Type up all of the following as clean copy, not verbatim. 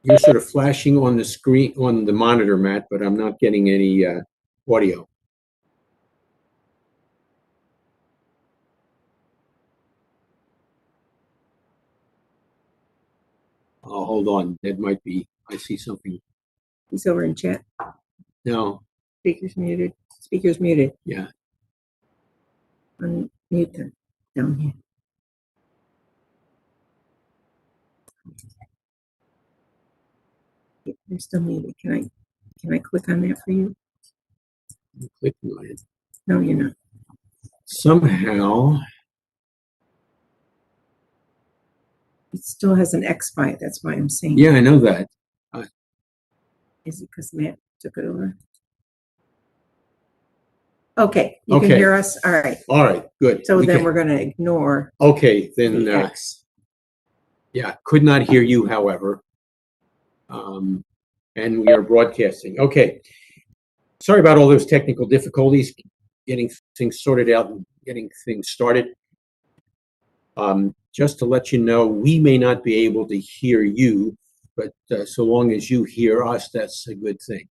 You're sort of flashing on the screen, on the monitor, Matt, but I'm not getting any audio. Oh, hold on. That might be, I see something. He's over in chat. No. Speaker's muted. Speaker's muted. Yeah. Unmute them down here. They're still muted. Can I click on that for you? I'm clicking on it. No, you're not. Somehow. It still has an X by it. That's why I'm saying. Yeah, I know that. Is it because Matt took it over? Okay, you can hear us? All right. All right, good. So then we're going to ignore then the X. Yeah, could not hear you, however. And we are broadcasting. Okay. Sorry about all those technical difficulties, getting things sorted out and getting things started. Just to let you know, we may not be able to hear you, but so long as you hear us, that's a good thing.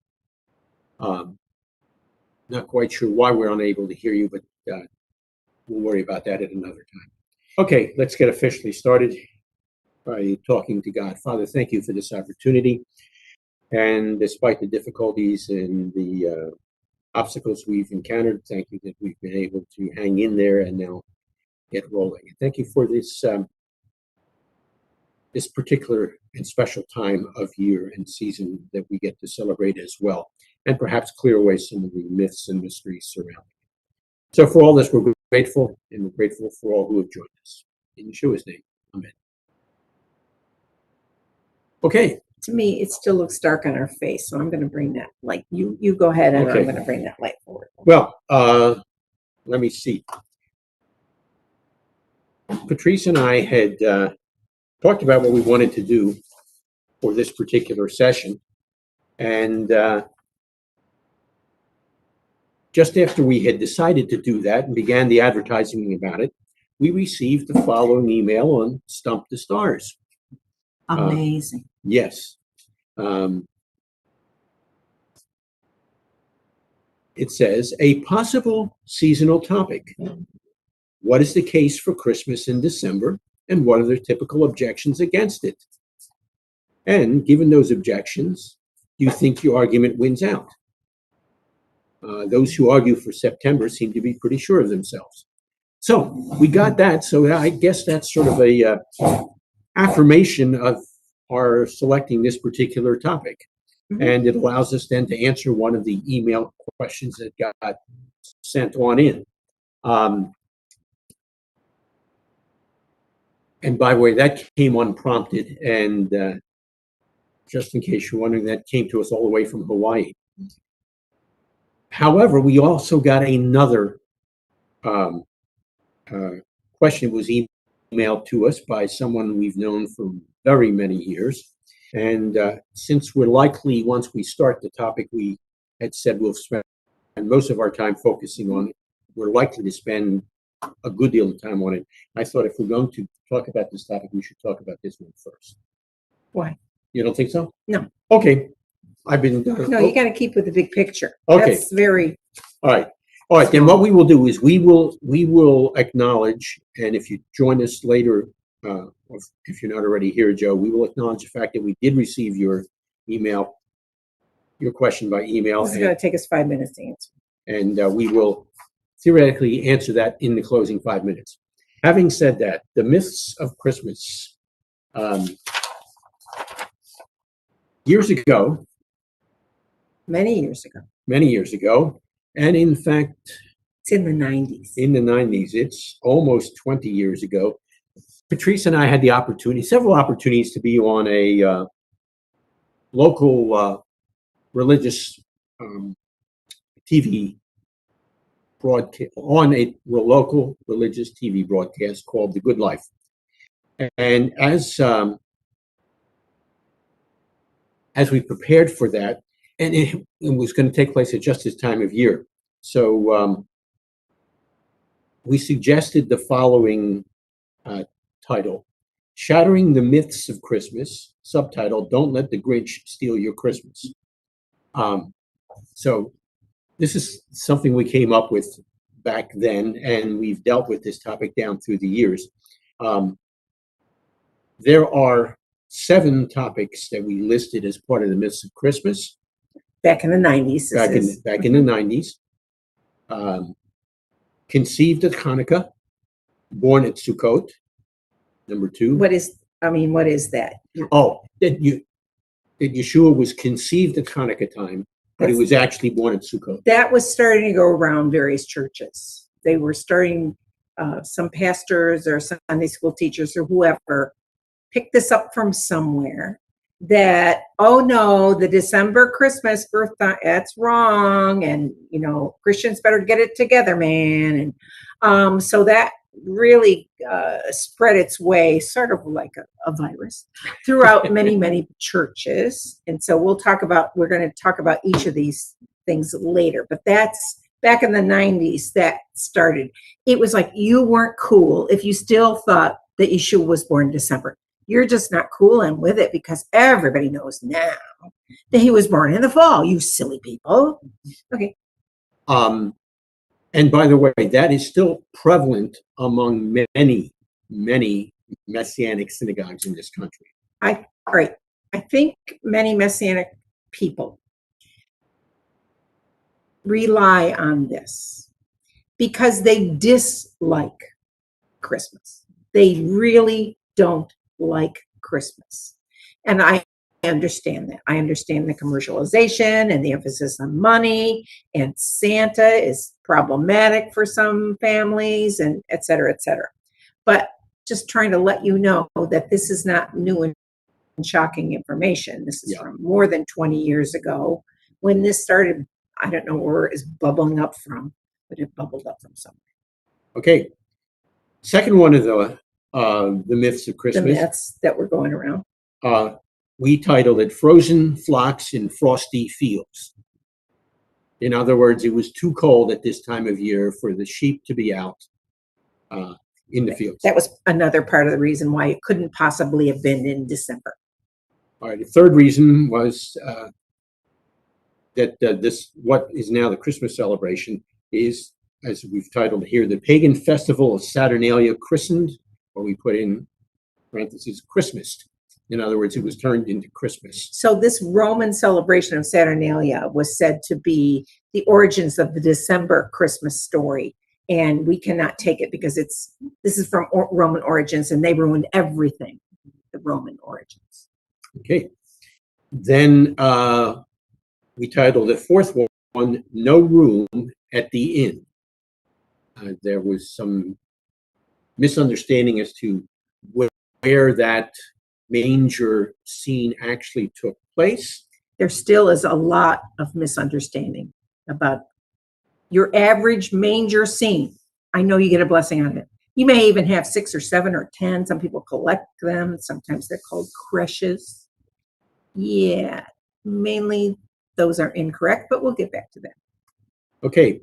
Not quite sure why we're unable to hear you, but we'll worry about that at another time. Okay, let's get officially started by talking to God. Father, thank you for this opportunity. And despite the difficulties and the obstacles we've encountered, thank you that we've been able to hang in there and now get rolling. And thank you for this this particular and special time of year and season that we get to celebrate as well, and perhaps clear away some of the myths and mysteries surrounding it. So for all this, we're grateful, and we're grateful for all who have joined us. In Yeshua's name, amen. Okay. To me, it still looks dark on our face, so I'm going to bring that light. You go ahead, and I'm going to bring that light forward. Well, let me see. Patrice and I had talked about what we wanted to do for this particular session, and just after we had decided to do that and began the advertising about it, we received the following email on Stump the Stars. Amazing. Yes. It says, a possible seasonal topic. What is the case for Christmas in December, and what are the typical objections against it? And given those objections, do you think your argument wins out? Those who argue for September seem to be pretty sure of themselves. So we got that. So I guess that's sort of a affirmation of our selecting this particular topic. Mm-hmm. And it allows us then to answer one of the email questions that got sent on in. And by the way, that came unprompted. And just in case you're wondering, that came to us all the way from Hawaii. However, we also got another question. It was emailed to us by someone we've known for very many years. And since we're likely, once we start the topic, we had said we'll spend most of our time focusing on it. We're likely to spend a good deal of time on it. I thought if we're going to talk about this topic, we should talk about this one first. Why? You don't think so? No. Okay. No, you got to keep with the big picture. Okay. That's very. All right. All right. Then what we will do is we will acknowledge, and if you join us later, or if you're not already here, Joe, we will acknowledge the fact that we did receive your email, your question by email. This is going to take us 5 minutes to answer. And we will theoretically answer that in the closing 5 minutes. Having said that, the myths of Christmas. Years ago. Many years ago. And in fact, it's in the 90s. In the 90s. It's almost 20 years ago. Patrice and I had the several opportunities to be on a local religious TV broadcast, on a local religious TV broadcast called The Good Life. And as we prepared for that, and it was going to take place at just this time of year. So we suggested the following title: Shattering the Myths of Christmas, subtitle, Don't Let the Grinch Steal Your Christmas. So this is something we came up with back then, and we've dealt with this topic down through the years. There are 7 topics that we listed as part of the myths of Christmas. Back in the 90s. Back in the 90s. Conceived at Hanukkah, born at Sukkot. Number 2. What is that? Oh, that Yeshua was conceived at Hanukkah time, but he was actually born at Sukkot. That was starting to go around various churches. They were starting, some pastors or Sunday school teachers or whoever picked this up from somewhere, that, oh no, the December Christmas birth, that's wrong, and Christians better get it together, man. And so that really spread its way, sort of like a virus, throughout many churches. And so we're going to talk about each of these things later, but that's back in the 90s that started. It was like you weren't cool if you still thought that Yeshua was born in December. You're just not cool and with it, because everybody knows now that he was born in the fall, you silly people. Okay. And by the way, that is still prevalent among many Messianic synagogues in this country. I think many Messianic people rely on this because they dislike Christmas. They really don't like Christmas. And I understand that. I understand the commercialization and the emphasis on money, and Santa is problematic for some families, and et cetera, et cetera. But just trying to let you know that this is not new and shocking information. This is from more than 20 years ago when this started. I don't know where it's bubbling up from, but it bubbled up from somewhere. Okay. Second one of the myths of Christmas. The myths that were going around. We titled it Frozen Flocks in Frosty Fields. In other words, it was too cold at this time of year for the sheep to be out in the fields. That was another part of the reason why it couldn't possibly have been in December. All right. The third reason was that this, what is now the Christmas celebration, is, as we've titled here, the pagan festival of Saturnalia christened, or we put in parentheses, Christmas. In other words, it was turned into Christmas. So this Roman celebration of Saturnalia was said to be the origins of the December Christmas story. And we cannot take it because this is from Roman origins, and they ruined everything, the Roman origins. Okay. Then we titled the fourth one, No Room at the Inn. There was some misunderstanding as to where that manger scene actually took place. There still is a lot of misunderstanding about your average manger scene. I know you get a blessing on it. You may even have 6 or 7 or 10. Some people collect them. Sometimes they're called creches. Yeah, mainly those are incorrect, but we'll get back to that. Okay.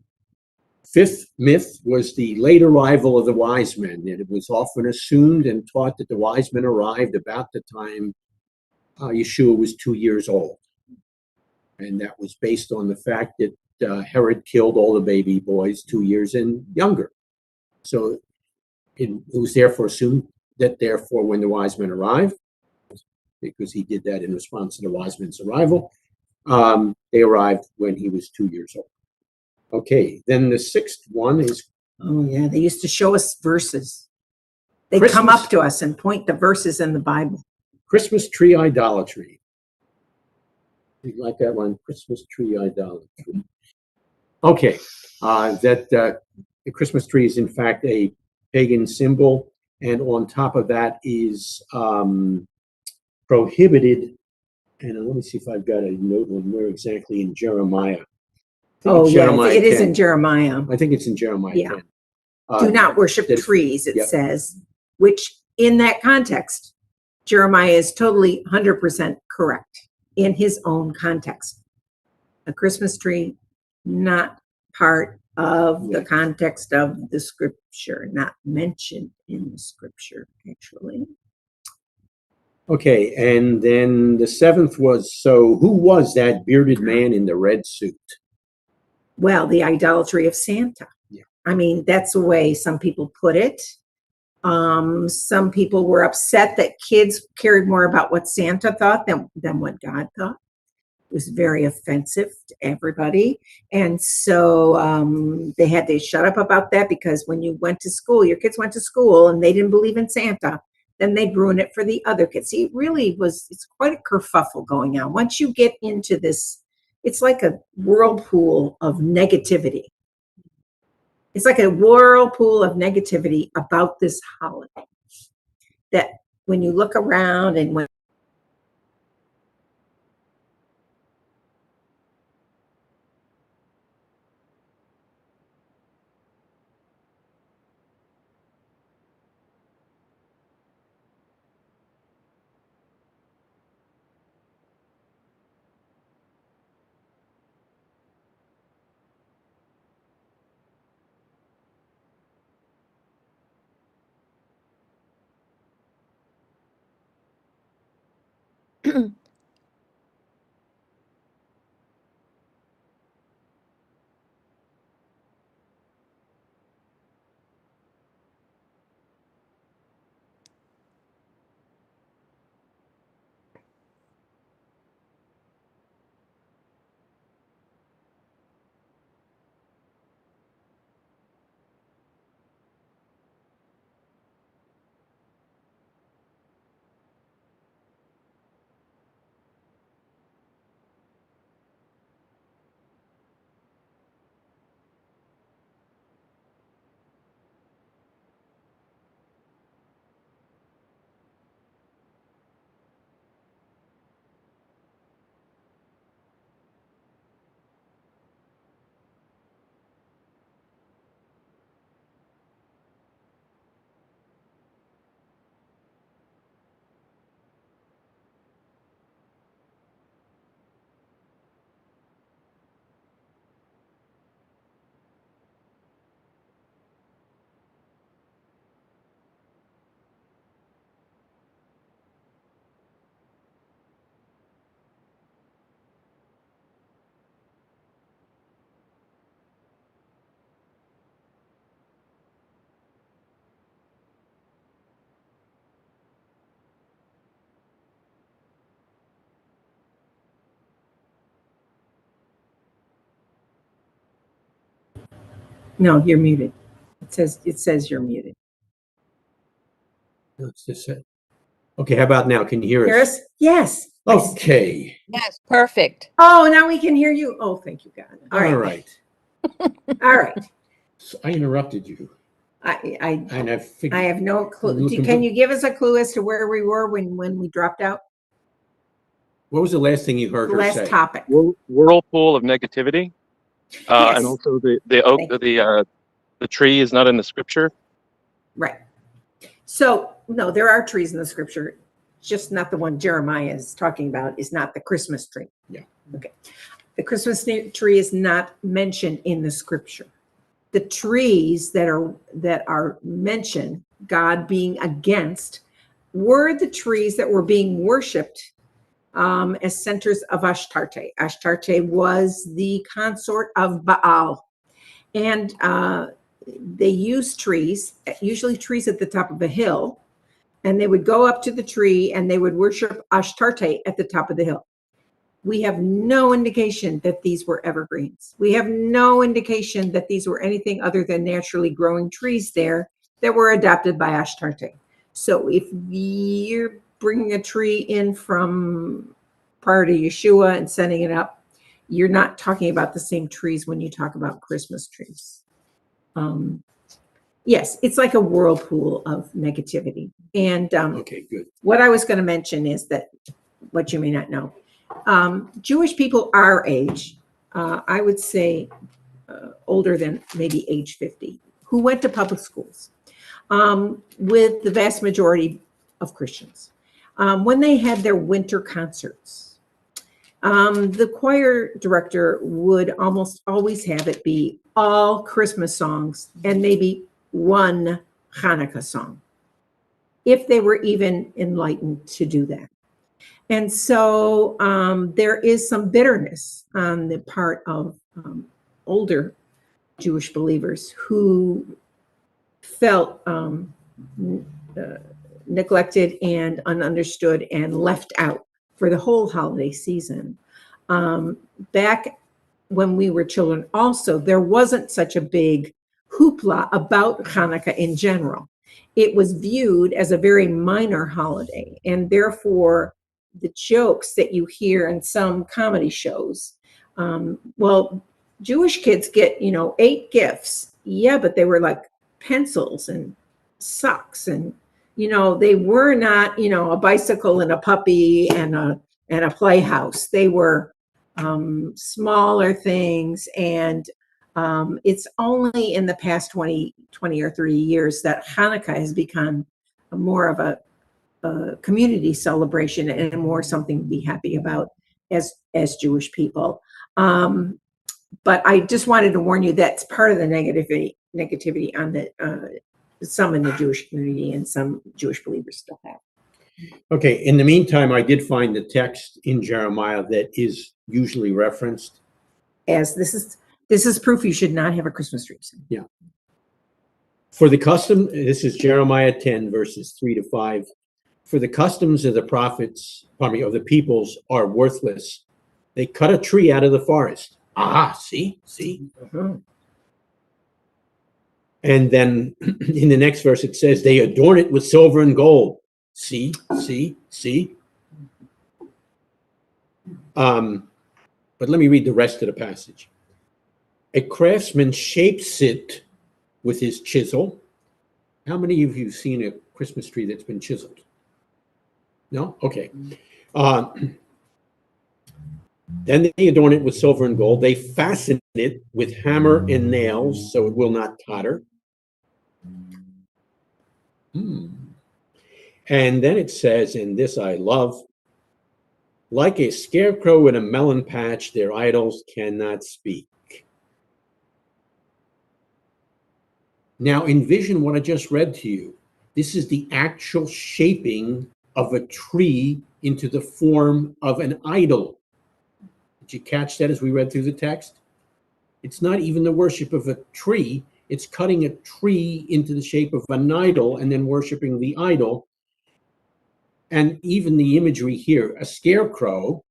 Fifth myth was the late arrival of the wise men. It was often assumed and taught that the wise men arrived about the time Yeshua was 2 years old. And that was based on the fact that Herod killed all the baby boys 2 years and younger. So it was therefore assumed that therefore when the wise men arrived, because he did that in response to the wise men's arrival, they arrived when he was 2 years old. Okay, then the sixth one is... Oh, yeah, they used to show us verses. They'd come up to us and point the verses in the Bible. Christmas tree idolatry. You like that one? Christmas tree idolatry. Okay, the Christmas tree is in fact a pagan symbol, and on top of that is prohibited. And let me see if I've got a note on where exactly in Jeremiah. Oh, yeah, it is in Jeremiah. I think it's in Jeremiah 10. Do not worship trees, it says, which in that context, Jeremiah is totally 100% correct in his own context. A Christmas tree, not part of the Yeah. context of the scripture, not mentioned in the scripture, actually. Okay, and then the seventh was, so who was that bearded man in the red suit? Well, the idolatry of Santa. Yeah. I mean, that's the way some people put it. Some people were upset that kids cared more about what Santa thought than what God thought. It was very offensive to everybody. And so they had to shut up about that, because when you went to school, your kids went to school and they didn't believe in Santa, then they'd ruin it for the other kids. See, it's quite a kerfuffle going on. Once you get into this, it's like a whirlpool of negativity. It's like a whirlpool of negativity about this holiday, that when you look around and when no, you're muted. It says you're muted. That's just it. Okay, how about now? Can you hear Hear us? us? Yes. Okay. Yes, perfect. Oh, now we can hear you. Oh, thank you, God. All right. All right. So I interrupted you, I and I figured. have no clue. Looking Can for- you give us a clue as to where we were when we dropped out? What was the last thing you heard The her last say? topic. Whirlpool of negativity, Yes. and also the oak, Thank the tree is not in the scripture. Right. So, no, there are trees in the scripture, just not the one Jeremiah is talking about, is not the Christmas tree. Yeah. Okay. The Christmas tree is not mentioned in the scripture. The trees that are mentioned, God being against, were the trees that were being worshipped as centers of Ashtarte. Ashtarte was the consort of Baal. And they used trees, usually trees at the top of a hill, and they would go up to the tree and they would worship Ashtarte at the top of the hill. We have no indication that these were evergreens. We have no indication that these were anything other than naturally growing trees there that were adopted by Ashtarte. So if you're bringing a tree in from prior to Yeshua and setting it up, you're not talking about the same trees when you talk about Christmas trees. Yes, it's like a whirlpool of negativity. And Okay, good. what I was going to mention is that what you may not know, Jewish people our age, I would say older than maybe age 50, who went to public schools, with the vast majority of Christians, when they had their winter concerts, the choir director would almost always have it be all Christmas songs and maybe one Hanukkah song, if they were even enlightened to do that. And so there is some bitterness on the part of older Jewish believers who felt neglected and ununderstood and left out for the whole holiday season. Back when we were children also, there wasn't such a big hoopla about Hanukkah in general. It was viewed as a very minor holiday, and therefore the jokes that you hear in some comedy shows, well, Jewish kids get, 8 gifts. Yeah, but they were like pencils and socks, and they were not, a bicycle and a puppy and a playhouse. They were smaller things, and it's only in the past 20 or 30 years that Hanukkah has become more of a community celebration and more something to be happy about as Jewish people. But I just wanted to warn you that's part of the negativity on the some in the Jewish community and some Jewish believers still have. Okay, in the meantime, I did find the text in Jeremiah that is usually referenced. As this is proof you should not have a Christmas tree. Yeah. For the custom, this is Jeremiah 10, verses 3 to 5. For the customs of the prophets, of the peoples are worthless. They cut a tree out of the forest. Ah, see? Mm-hmm. And then in the next verse, it says, they adorn it with silver and gold. See? But let me read the rest of the passage. A craftsman shapes it with his chisel. How many of you have seen a Christmas tree that's been chiseled? No? Okay. Then they adorn it with silver and gold. They fasten it with hammer and nails so it will not totter. And then it says, and this I love, like a scarecrow in a melon patch, their idols cannot speak. Now envision what I just read to you. This is the actual shaping of a tree into the form of an idol. Did you catch that as we read through the text? It's not even the worship of a tree. It's cutting a tree into the shape of an idol and then worshiping the idol. And even the imagery here, a scarecrow,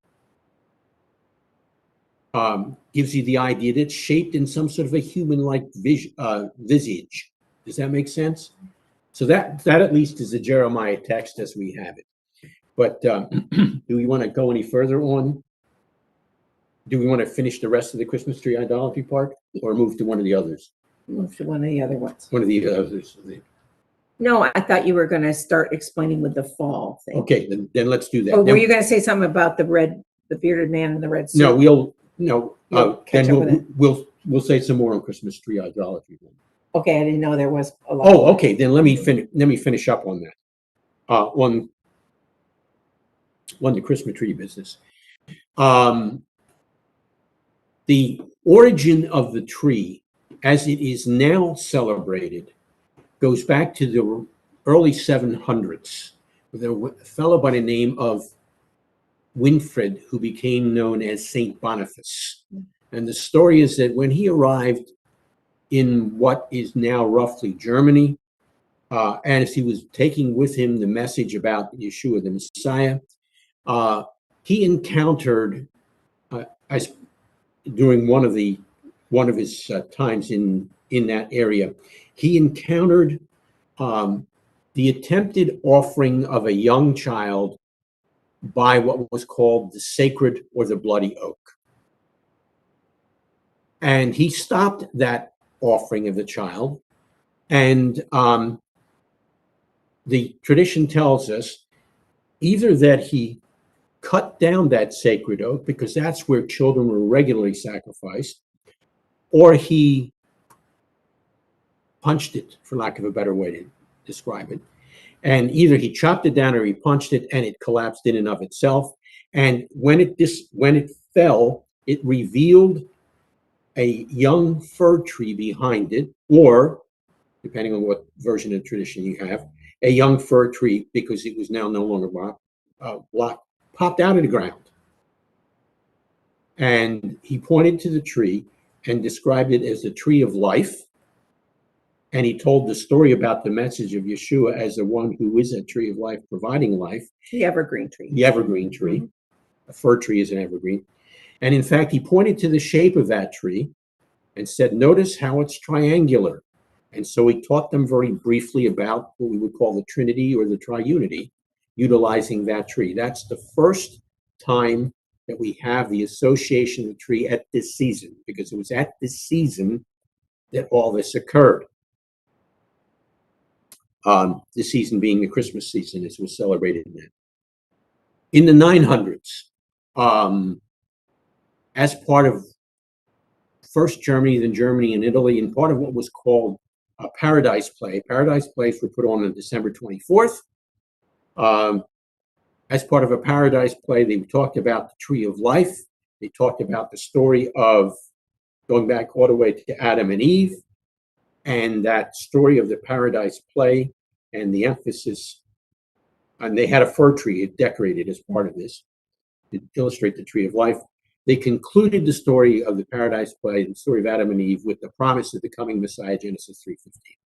gives you the idea that it's shaped in some sort of a human-like visage. Does that make sense? So that at least is the Jeremiah text as we have it. But do we want to go any further on? Do we want to finish the rest of the Christmas tree idolatry part, or move to one of the others? Move to one of the other ones. One of the others. No, I thought you were going to start explaining with the fall thing. Okay, then let's do that. Oh, Then, were you going to say something about the bearded man in the red suit? no, catch up with it. we'll say some more on Christmas tree idolatry then. Okay, I didn't know there was a lot. Oh, okay. Then let me finish up on that. On the Christmas tree business. The origin of the tree, as it is now celebrated, goes back to the early 700s. There was a fellow by the name of Winfrid who became known as Saint Boniface. And the story is that when he arrived in what is now roughly Germany, and as he was taking with him the message about Yeshua the Messiah, he encountered, during one of his times in that area, he encountered the attempted offering of a young child by what was called the sacred or the bloody oak. And he stopped that offering of the child. And the tradition tells us either that he cut down that sacred oak, because that's where children were regularly sacrificed, or he punched it, for lack of a better way to describe it. And either he chopped it down or he punched it, and it collapsed in and of itself. And when it fell, it revealed a young fir tree behind it, or, depending on what version of tradition you have, a young fir tree, because it was now no longer blocked, popped out of the ground. And he pointed to the tree and described it as the tree of life. And he told the story about the message of Yeshua as the one who is a tree of life, providing life. The evergreen tree. The evergreen tree. A fir tree is an evergreen. And in fact, he pointed to the shape of that tree and said, notice how it's triangular. And so he taught them very briefly about what we would call the Trinity or the Triunity, utilizing that tree. That's the first time that we have the association of the tree at this season, because it was at this season that all this occurred. The season being the Christmas season, as was celebrated in that. In the 900s, as part of first Germany, then Germany and Italy, and part of what was called a Paradise Play. Paradise Plays were put on December 24th. As part of a Paradise Play, they talked about the Tree of Life. They talked about the story of going back all the way to Adam and Eve, and that story of the Paradise Play and the emphasis. And they had a fir tree decorated as part of this to illustrate the Tree of Life. They concluded the story of the Paradise Play, the story of Adam and Eve, with the promise of the coming Messiah, Genesis 3:15.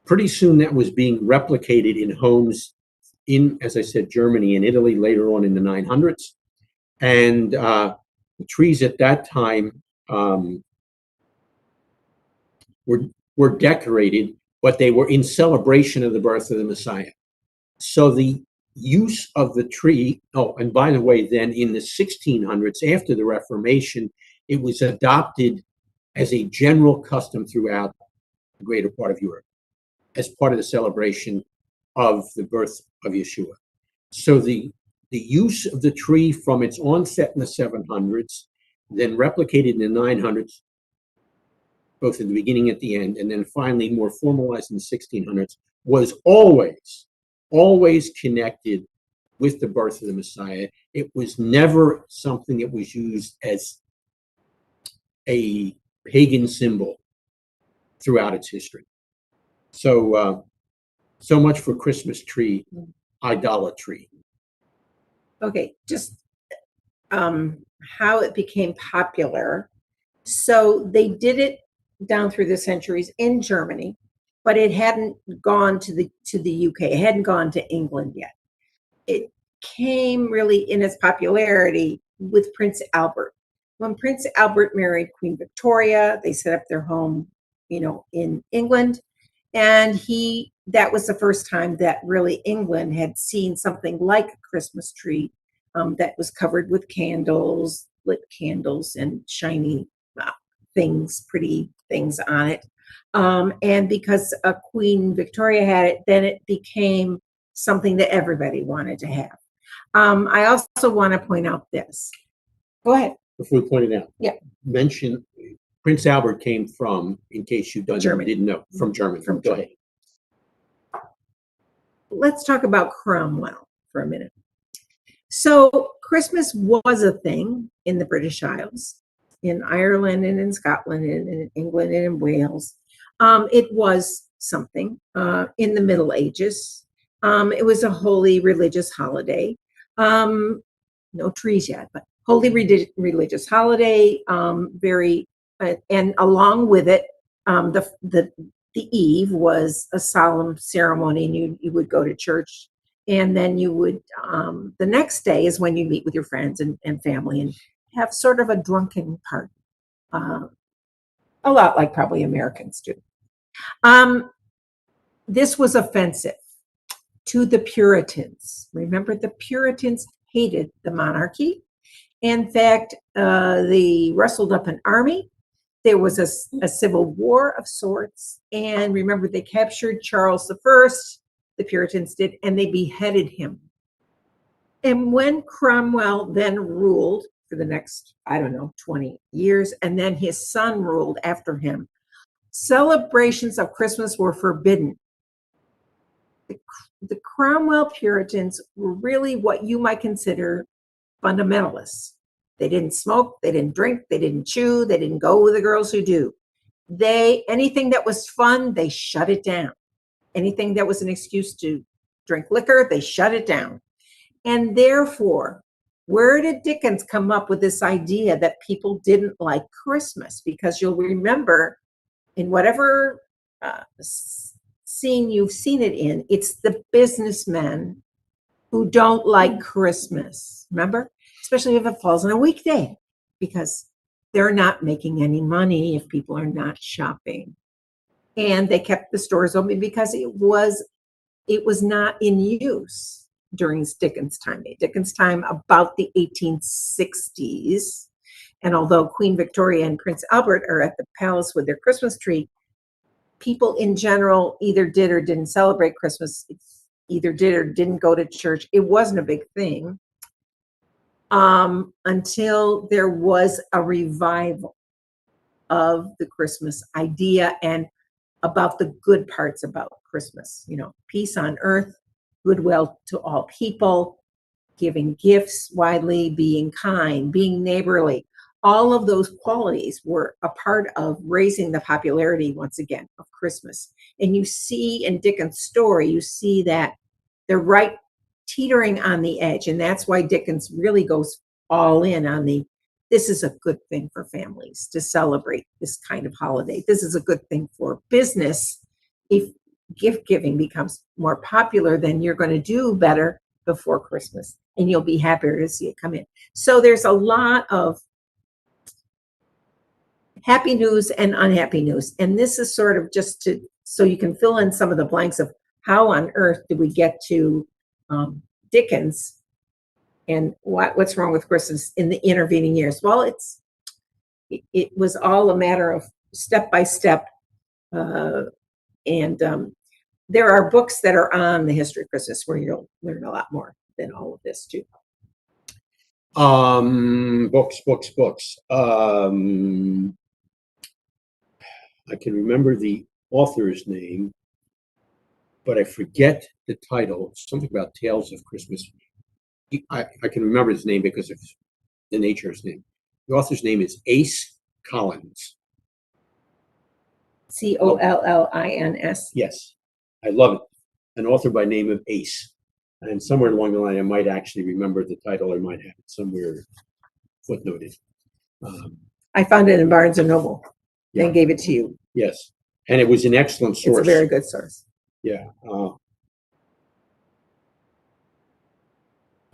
Pretty soon that was being replicated in homes in, as I said, Germany and Italy later on in the 900s. And the trees at that time were decorated, but they were in celebration of the birth of the Messiah. So the use of the tree, oh, and by the way, then in the 1600s, after the Reformation, it was adopted as a general custom throughout the greater part of Europe as part of the celebration of the birth of Yeshua. So the use of the tree from its onset in the 700s, then replicated in the 900s, both at the beginning and at the end, and then finally more formalized in the 1600s, was always connected with the birth of the Messiah. It was never something that was used as a pagan symbol throughout its history. So, so much for Christmas tree idolatry. Okay, just how it became popular. So they did it down through the centuries in Germany, but it hadn't gone to the UK. It hadn't gone to England yet. It came really in its popularity with Prince Albert. When Prince Albert married Queen Victoria, they set up their home, in England. And that was the first time that really England had seen something like a Christmas tree that was covered with candles, lit candles, and shiny things, pretty things on it. And because Queen Victoria had it, then it became something that everybody wanted to have. I also want to point out this. Go ahead. Before we point it out, yeah. Mention Prince Albert came from, in case you didn't know, from Germany. Go ahead. Let's talk about Cromwell for a minute. So Christmas was a thing in the British Isles, in Ireland and in Scotland and in England and in Wales. It was something in the Middle Ages. It was a holy religious holiday. No trees yet, but holy religious holiday. And along with it, the eve was a solemn ceremony, and you would go to church, and then you would the next day is when you meet with your friends and family and have sort of a drunken party, a lot like probably Americans do. This was offensive to the Puritans. Remember, the Puritans hated the monarchy. In fact, they rustled up an army. There was a civil war of sorts. And remember, they captured Charles I, the Puritans did, and they beheaded him. And when Cromwell then ruled for the next, 20 years, and then his son ruled after him, celebrations of Christmas were forbidden. The Cromwell Puritans were really what you might consider fundamentalists. They didn't smoke, they didn't drink, they didn't chew, they didn't go with the girls who do. Anything that was fun, they shut it down. Anything that was an excuse to drink liquor, they shut it down. And therefore, where did Dickens come up with this idea that people didn't like Christmas? Because you'll remember in whatever scene you've seen it in, it's the businessmen who don't like Christmas. Remember? Especially if it falls on a weekday, because they're not making any money if people are not shopping. And they kept the stores open because it was not in use during Dickens' time. Dickens' time, about the 1860s. And although Queen Victoria and Prince Albert are at the palace with their Christmas tree, people in general either did or didn't celebrate Christmas, either did or didn't go to church. It wasn't a big thing until there was a revival of the Christmas idea and about the good parts about Christmas, peace on earth, goodwill to all people, giving gifts widely, being kind, being neighborly. All of those qualities were a part of raising the popularity, once again, of Christmas. And you see in Dickens' story, you see that they're right teetering on the edge. And that's why Dickens really goes all in on this is a good thing for families to celebrate this kind of holiday. This is a good thing for business. If gift giving becomes more popular, then you're going to do better before Christmas and you'll be happier to see it come in. So there's a lot of happy news and unhappy news. And this is sort of just so you can fill in some of the blanks of how on earth did we get to Dickens and what's wrong with Christmas in the intervening years. Well, it was all a matter of step by step. And there are books that are on the history of Christmas where you'll learn a lot more than all of this too. Books. I can remember the author's name, but I forget the title. Something about Tales of Christmas. I can remember his name because of the nature of his name. The author's name is Ace Collins. Collins. Yes, I love it. An author by name of Ace. And somewhere along the line, I might actually remember the title or might have it somewhere footnoted. I found it in Barnes & Noble. Yeah. They gave it to you. Yes. And it was an excellent source. It's a very good source. Yeah.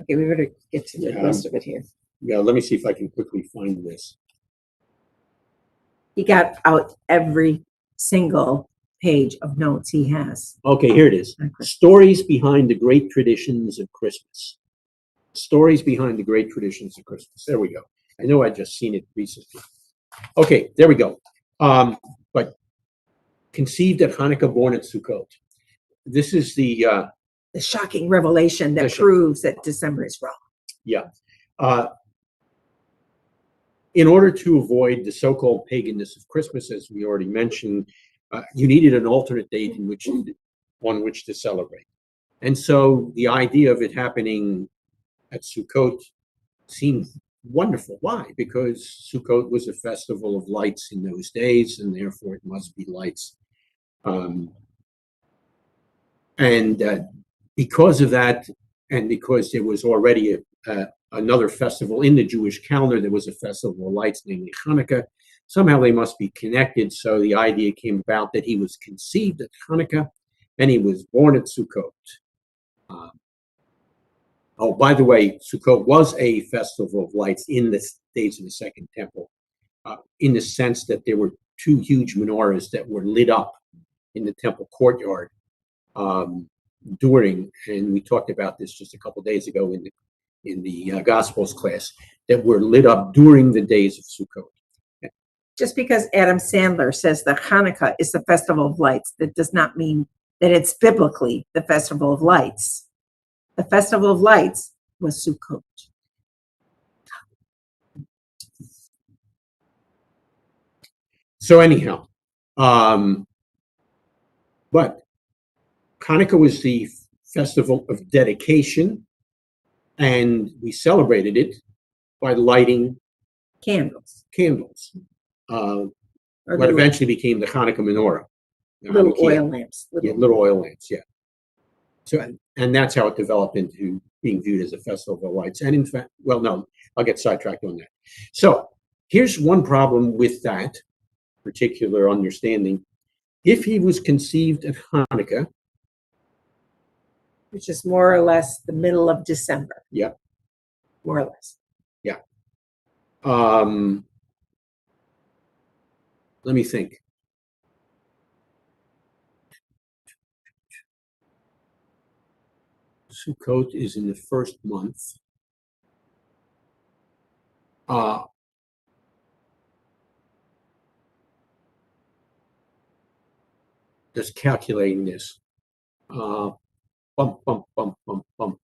Okay, we better get to the rest of it here. Yeah, let me see if I can quickly find this. He got out every single page of notes he has. Okay, here it is. Stories behind the great traditions of Christmas. Stories behind the great traditions of Christmas. There we go. I know I'd just seen it recently. Okay, there we go. But conceived at Hanukkah, born at Sukkot. This is the shocking revelation that proves that December is wrong. Yeah. In order to avoid the so-called paganness of Christmas, as we already mentioned, you needed an alternate date on which to celebrate. And so the idea of it happening at Sukkot seemed wonderful. Why? Because Sukkot was a festival of lights in those days, and therefore it must be lights. Because of that, and because there was already another festival in the Jewish calendar, there was a festival of lights, namely Hanukkah. Somehow they must be connected. So the idea came about that he was conceived at Hanukkah and he was born at Sukkot. Oh, by the way, Sukkot was a festival of lights in the days of the Second Temple, in the sense that there were two huge menorahs that were lit up in the temple courtyard during, and we talked about this just a couple of days ago in the Gospels class, that were lit up during the days of Sukkot. Just because Adam Sandler says that Hanukkah is the festival of lights, that does not mean that it's biblically the festival of lights. The festival of lights was Sukkot. So anyhow, but Hanukkah was the festival of dedication, and we celebrated it by lighting Candles. candles. Or What little, eventually became the Hanukkah menorah. the little Hanukkah. oil lamps. Yeah, little oil lamps, yeah. So, and that's how it developed into being viewed as a festival of lights. And in fact, well, no, I'll get sidetracked on that. So here's one problem with that particular understanding. If he was conceived at Hanukkah, Which is more or less the middle of December. yeah, More or less. yeah. Let me think. Sukkot is in the first month. Just calculating this. Bump, bump, bump, bump, bump.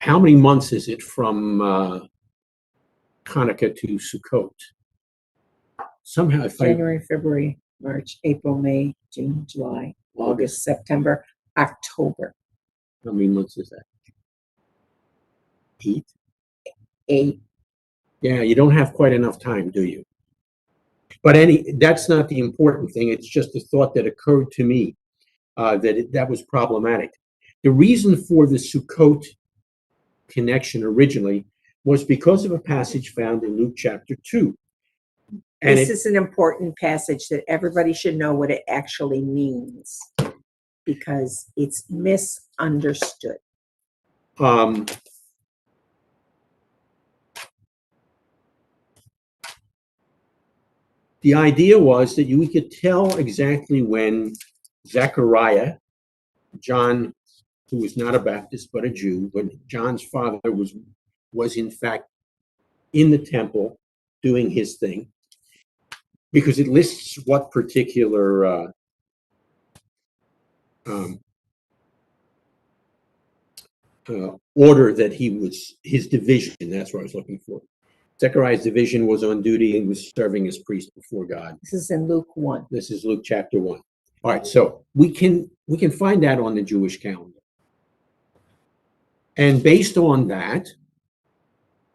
How many months is it from Hanukkah to Sukkot? Somehow, if January, February, March, April, May, June, July, August, September, October. How many months is that? 8? 8. Yeah, you don't have quite enough time, do you? But that's not the important thing. It's just a thought that occurred to me that was problematic. The reason for the Sukkot connection originally was because of a passage found in Luke chapter 2. And This is an important passage that everybody should know what it actually means because it's misunderstood. The idea was that we could tell exactly when Zechariah, John, who was not a Baptist but a Jew, when John's father was in fact in the temple doing his thing, because it lists what particular order that his division, that's what I was looking for. Zechariah's division was on duty and was serving as priest before God. This is in Luke 1. This is Luke chapter 1. All right, so we can find that on the Jewish calendar. And based on that,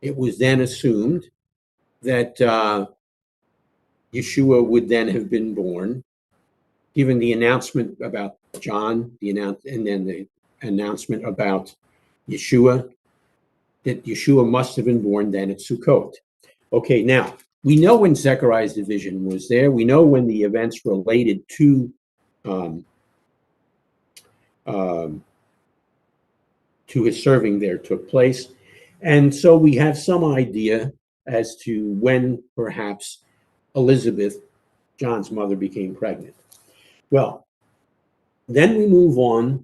it was then assumed that Yeshua would then have been born, given the announcement about John, and then the announcement about Yeshua, that Yeshua must have been born then at Sukkot. Okay, now, we know when Zechariah's division was there. We know when the events related to his serving there took place. And so we have some idea as to when perhaps Elizabeth, John's mother, became pregnant. Well, then we move on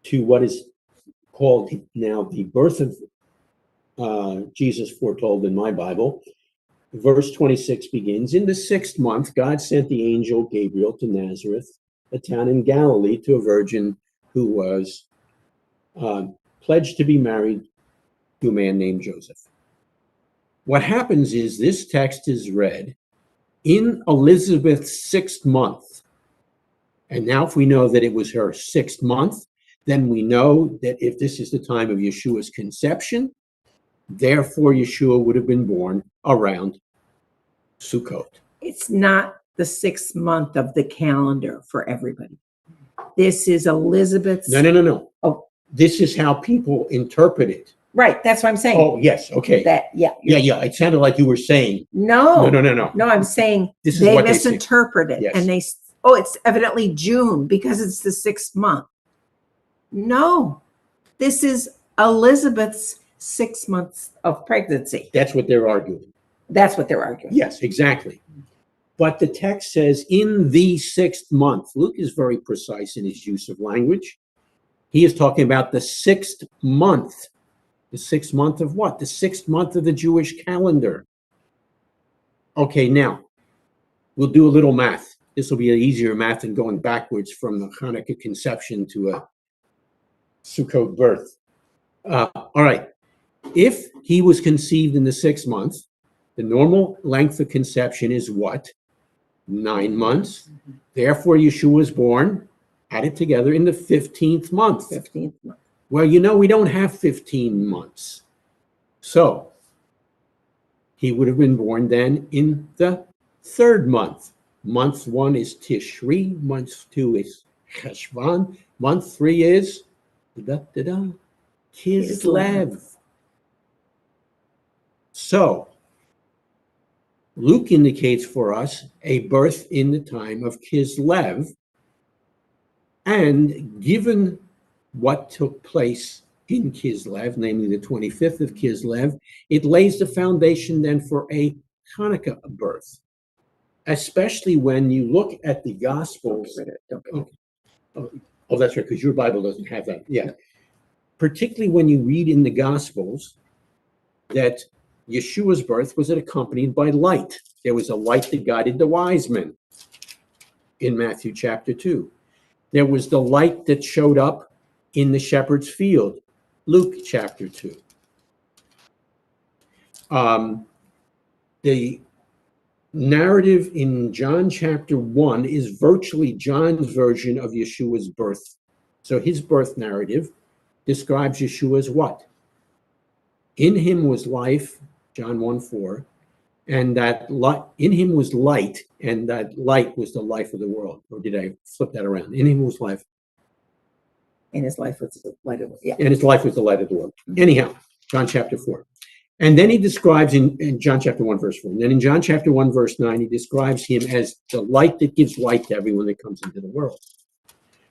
to what is called now the birth of Jesus foretold in my Bible. Verse 26 begins, in the 6th month, God sent the angel Gabriel to Nazareth, a town in Galilee, to a virgin who was pledged to be married to a man named Joseph. What happens is this text is read in Elizabeth's 6th month. And now if we know that it was her 6th month, then we know that if this is the time of Yeshua's conception, therefore Yeshua would have been born around Sukkot. It's not the 6th month of the calendar for everybody. This is Elizabeth's. No. Oh, this is how people interpret it. right. That's what I'm saying. Oh, yes. Okay. Yeah. It sounded like you were saying. No. No. I'm saying This is they what misinterpret it. Yes. And it's evidently June because it's the 6th month. No, this is Elizabeth's 6 months of pregnancy. That's what they're arguing. That's what they're arguing. Yes, exactly. But the text says in the 6th month. Luke is very precise in his use of language. He is talking about the 6th month. The 6th month of what? The 6th month of the Jewish calendar. Okay, now, we'll do a little math. This will be an easier math than going backwards from the Hanukkah conception to a Sukkot birth. All right. If he was conceived in the 6th month, the normal length of conception is what? 9 months. Therefore, Yeshua was born, added together, in the 15th month. 15th month. Well, you know, we don't have 15 months. So he would have been born then in the third month. Month 1 is Tishri. Month 2 is Cheshvan. Month 3 is Kislev. So Luke indicates for us a birth in the time of Kislev, and given what took place in Kislev, namely the 25th of Kislev, it lays the foundation then for a Hanukkah birth, especially when you look at the Gospels. Oh, that's right, because your Bible doesn't have that. Yeah. Particularly when you read in the Gospels that Yeshua's birth was accompanied by light. There was a light that guided the wise men in Matthew chapter 2. There was the light that showed up in the shepherd's field, Luke chapter 2. The narrative in John chapter 1 is virtually John's version of Yeshua's birth. So his birth narrative describes Yeshua as what? In him was life, John 1:4, and that in him was light, and that light was the life of the world. Or did I flip that around? In him was life. And his life was the light of the world. Yeah. And his life was the light of the world. Anyhow, John chapter 4. And then he describes in John chapter 1, verse 4. And then in John chapter 1, verse 9, he describes him as the light that gives light to everyone that comes into the world.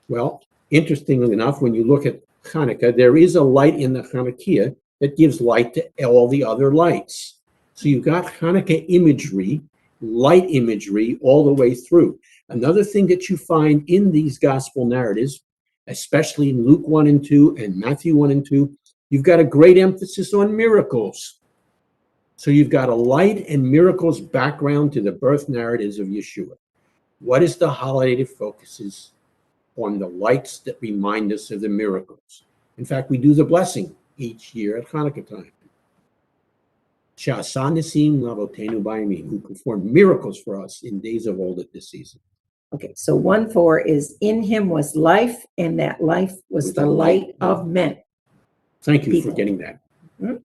Well, interestingly enough, when you look at Hanukkah, there is a light in the Hanukkah that gives light to all the other lights. So you've got Hanukkah imagery, light imagery all the way through. Another thing that you find in these gospel narratives, especially in Luke 1 and 2 and Matthew 1 and 2, you've got a great emphasis on miracles. So you've got a light and miracles background to the birth narratives of Yeshua. What is the holiday that focuses on the lights that remind us of the miracles? In fact, we do the blessing each year at Hanukkah time. She'asa nisim lavotenu b'yamim, who performed miracles for us in days of old at this season. Okay, so 1:4 is in him was life, and that life was the light of men. Thank you People. for getting that. Mm-hmm.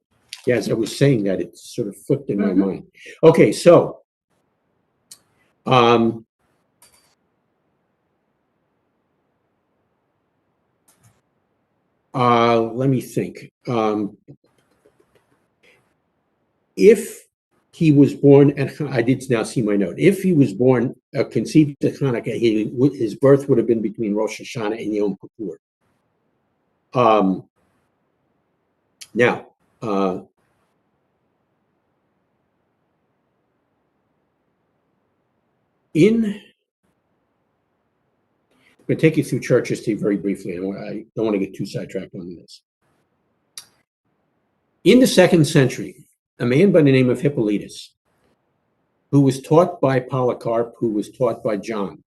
Yeah, as I was saying that, it sort of flipped in my mind. Okay, so let me think. If he was born at, I did now see my note. If he was born, conceived at Hanukkah, his birth would have been between Rosh Hashanah and Yom Kippur. Now, I'm going to take you through church history very briefly. I don't want to get too sidetracked on this. In the 2nd century, a man by the name of Hippolytus, who was taught by Polycarp, who was taught by John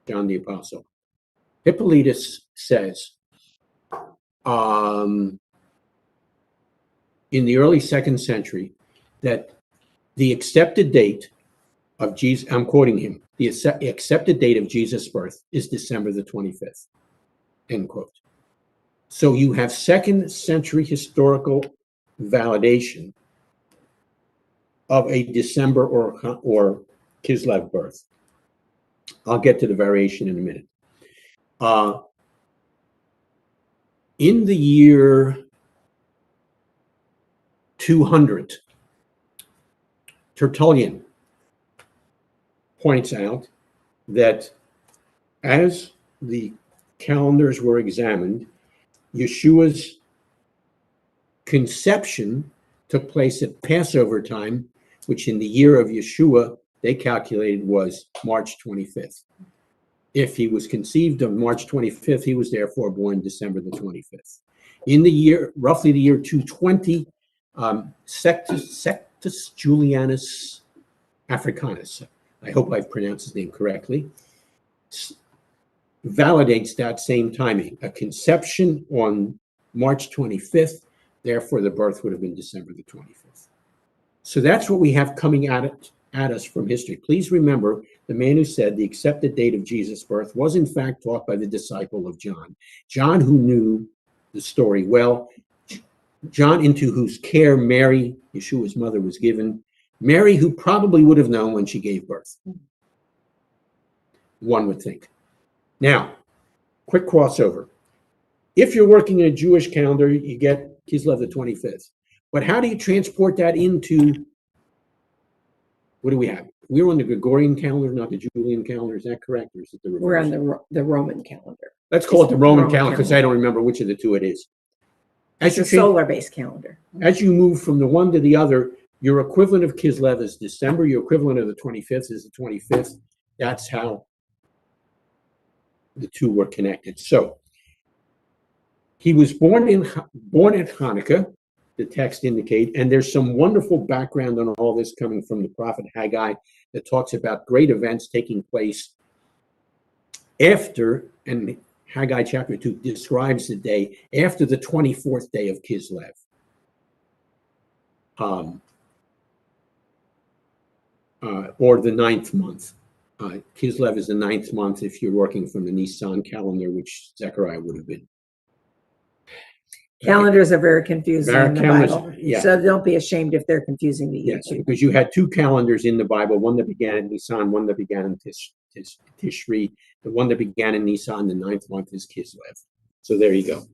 the Apostle. Hippolytus says, in the early 2nd century, that the accepted date of Jesus, I'm quoting him, the accepted date of Jesus' birth is December the 25th, end quote. So you have 2nd century historical validation of a December or Kislev birth. I'll get to the variation in a minute. In the year 200, Tertullian points out that as the calendars were examined, Yeshua's conception took place at Passover time, which in the year of Yeshua, they calculated was March 25th. If he was conceived on March 25th, he was therefore born December the 25th. In the year, roughly the year 220, Sextus Julianus Africanus, I hope I've pronounced his name correctly, validates that same timing. A conception on March 25th, therefore the birth would have been December the 25th. So that's what we have coming at us from history. Please remember, the man who said the accepted date of Jesus' birth was in fact taught by the disciple of John. John, who knew the story well. John, into whose care Mary, Yeshua's mother, was given. Mary, who probably would have known when she gave birth. One would think. Now, quick crossover. If you're working in a Jewish calendar, you get Kislev the 25th. But how do you transport that into, what do we have? We're on the Gregorian calendar, not the Julian calendar. Is that correct? Or is it the reverse? We're on the Roman calendar. Let's call it the Roman Roman calendar because I don't remember which of the two it is. It's a solar-based calendar. As you move from the one to the other, your equivalent of Kislev is December. Your equivalent of the 25th is the 25th. That's how the two were connected. So he was born at Hanukkah, the text indicate, and there's some wonderful background on all this coming from the prophet Haggai that talks about great events taking place after, and Haggai chapter 2 describes the day after the 24th day of Kislev. Or the 9th month. Kislev is the 9th month if you're working from the Nisan calendar, which Zechariah would have been. Calendars are very confusing in the Bible. Yeah. So don't be ashamed if they're confusing to you. Yes, because you had two calendars in the Bible, one that began in Nisan, one that began in Tishri. The one that began in Nisan, the 9th month, is Kislev. So there you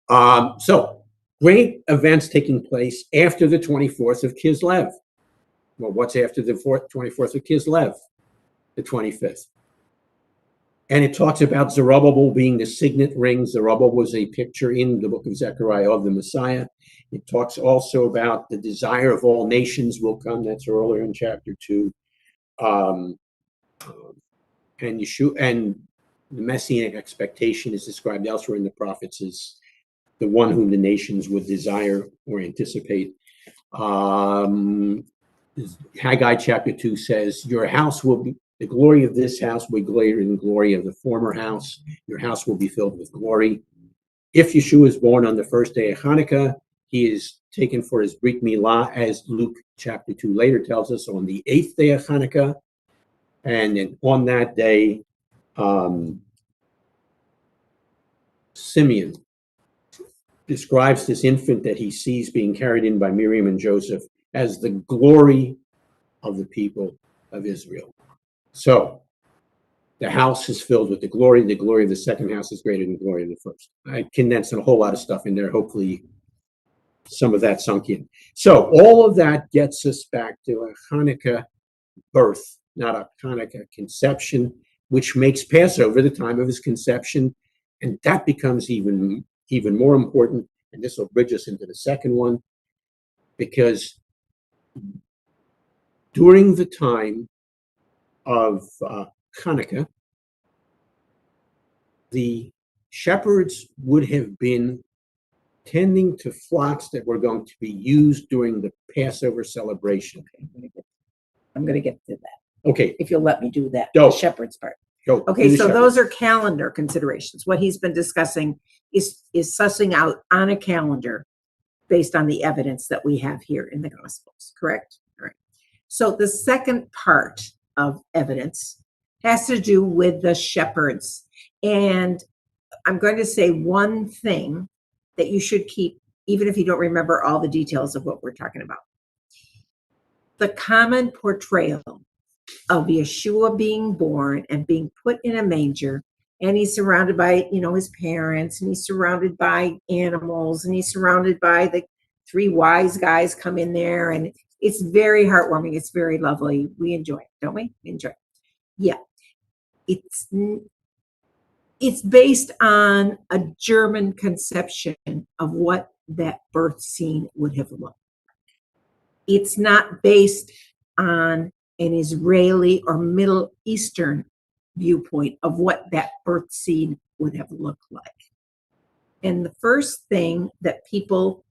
go. So great events taking place after the 24th of Kislev. Well, what's after the 24th of Kislev? The 25th. And it talks about Zerubbabel being the signet ring. Zerubbabel was a picture in the book of Zechariah of the Messiah. It talks also about the desire of all nations will come. That's earlier in chapter 2. And Yeshua, and the messianic expectation is described elsewhere in the prophets as the one whom the nations would desire or anticipate. Haggai chapter 2 says, your house will be, the glory of this house will be greater than the glory of the former house. Your house will be filled with glory. If Yeshua is born on the first day of Hanukkah, he is taken for his Brit Milah, as Luke chapter 2 later tells us, on the 8th day of Hanukkah. And then on that day, Simeon describes this infant that he sees being carried in by Miriam and Joseph as the glory of the people of Israel. So the house is filled with the glory. The glory of the second house is greater than the glory of the first. I condensed a whole lot of stuff in there. Hopefully some of that sunk in. So all of that gets us back to a Hanukkah birth, not a Hanukkah conception, which makes Passover the time of his conception. And that becomes even more important. And this will bridge us into the second one, because during the time of Hanukkah, the shepherds would have been tending to flocks that were going to be used during the Passover celebration. I'm going to get to that. Okay. If you'll let me do that, Go. the shepherd's part. Go. Okay, so those are calendar considerations. What he's been discussing is sussing out on a calendar based on the evidence that we have here in the Gospels, correct? All right. So the second part of evidence has to do with the shepherds. And I'm going to say one thing that you should keep, even if you don't remember all the details of what we're talking about. The common portrayal of Yeshua being born and being put in a manger, and he's surrounded by, his parents, and he's surrounded by animals, and he's surrounded by the three wise guys come in there, and it's very heartwarming. It's very lovely. We enjoy it, don't we? We enjoy it. Yeah. It's based on a German conception of what that birth scene would have looked. It's not based on an Israeli or Middle Eastern viewpoint of what that birth scene would have looked like. And the first thing that people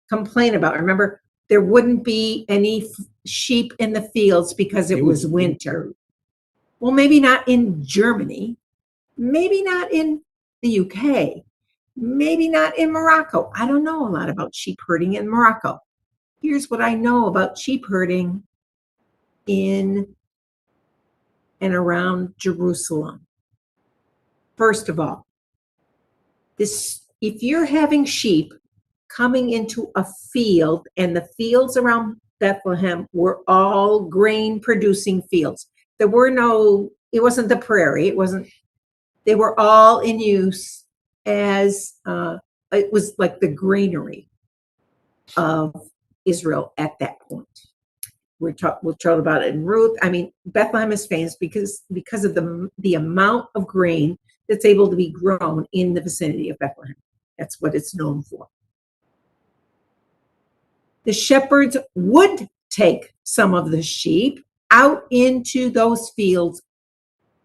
complain about, remember, there wouldn't be any sheep in the fields because it was winter. Well, maybe not in Germany, maybe not in the UK, maybe not in Morocco. I don't know a lot about sheep herding in Morocco. Here's what I know about sheep herding in and around Jerusalem. First of all, this if you're having sheep coming into a field, and the fields around Bethlehem were all grain producing fields. There were no, it wasn't the prairie, it wasn't, they were all in use as, it was like the granary of Israel at that point. We're told about it in Ruth. I mean, Bethlehem is famous because of the amount of grain that's able to be grown in the vicinity of Bethlehem. That's what it's known for. The shepherds would take some of the sheep out into those fields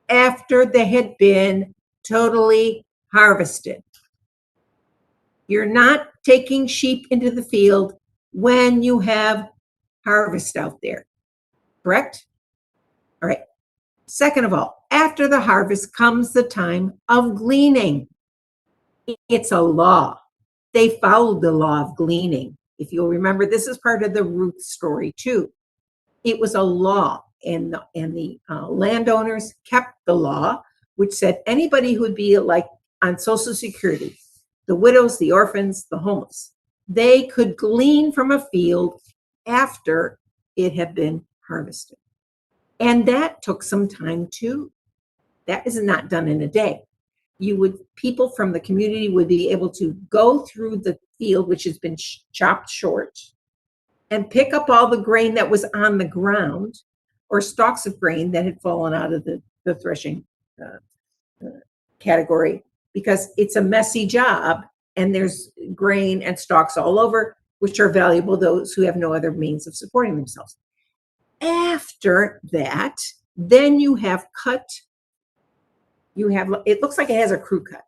after they had been totally harvested. You're not taking sheep into the field when you have harvest out there, correct? All right. Second of all, after the harvest comes the time of gleaning. It's a law. They followed the law of gleaning. If you'll remember, this is part of the Ruth story too. It was a law, and the landowners kept the law, which said anybody who would be like on Social Security, the widows, the orphans, the homeless, they could glean from a field after it had been harvested. And that took some time too. That is not done in a day. People from the community would be able to go through the field, which has been chopped short, and pick up all the grain that was on the ground, or stalks of grain that had fallen out of the threshing category, because it's a messy job and there's grain and stalks all over, which are valuable to those who have no other means of supporting themselves. After that, then it looks like it has a crew cut.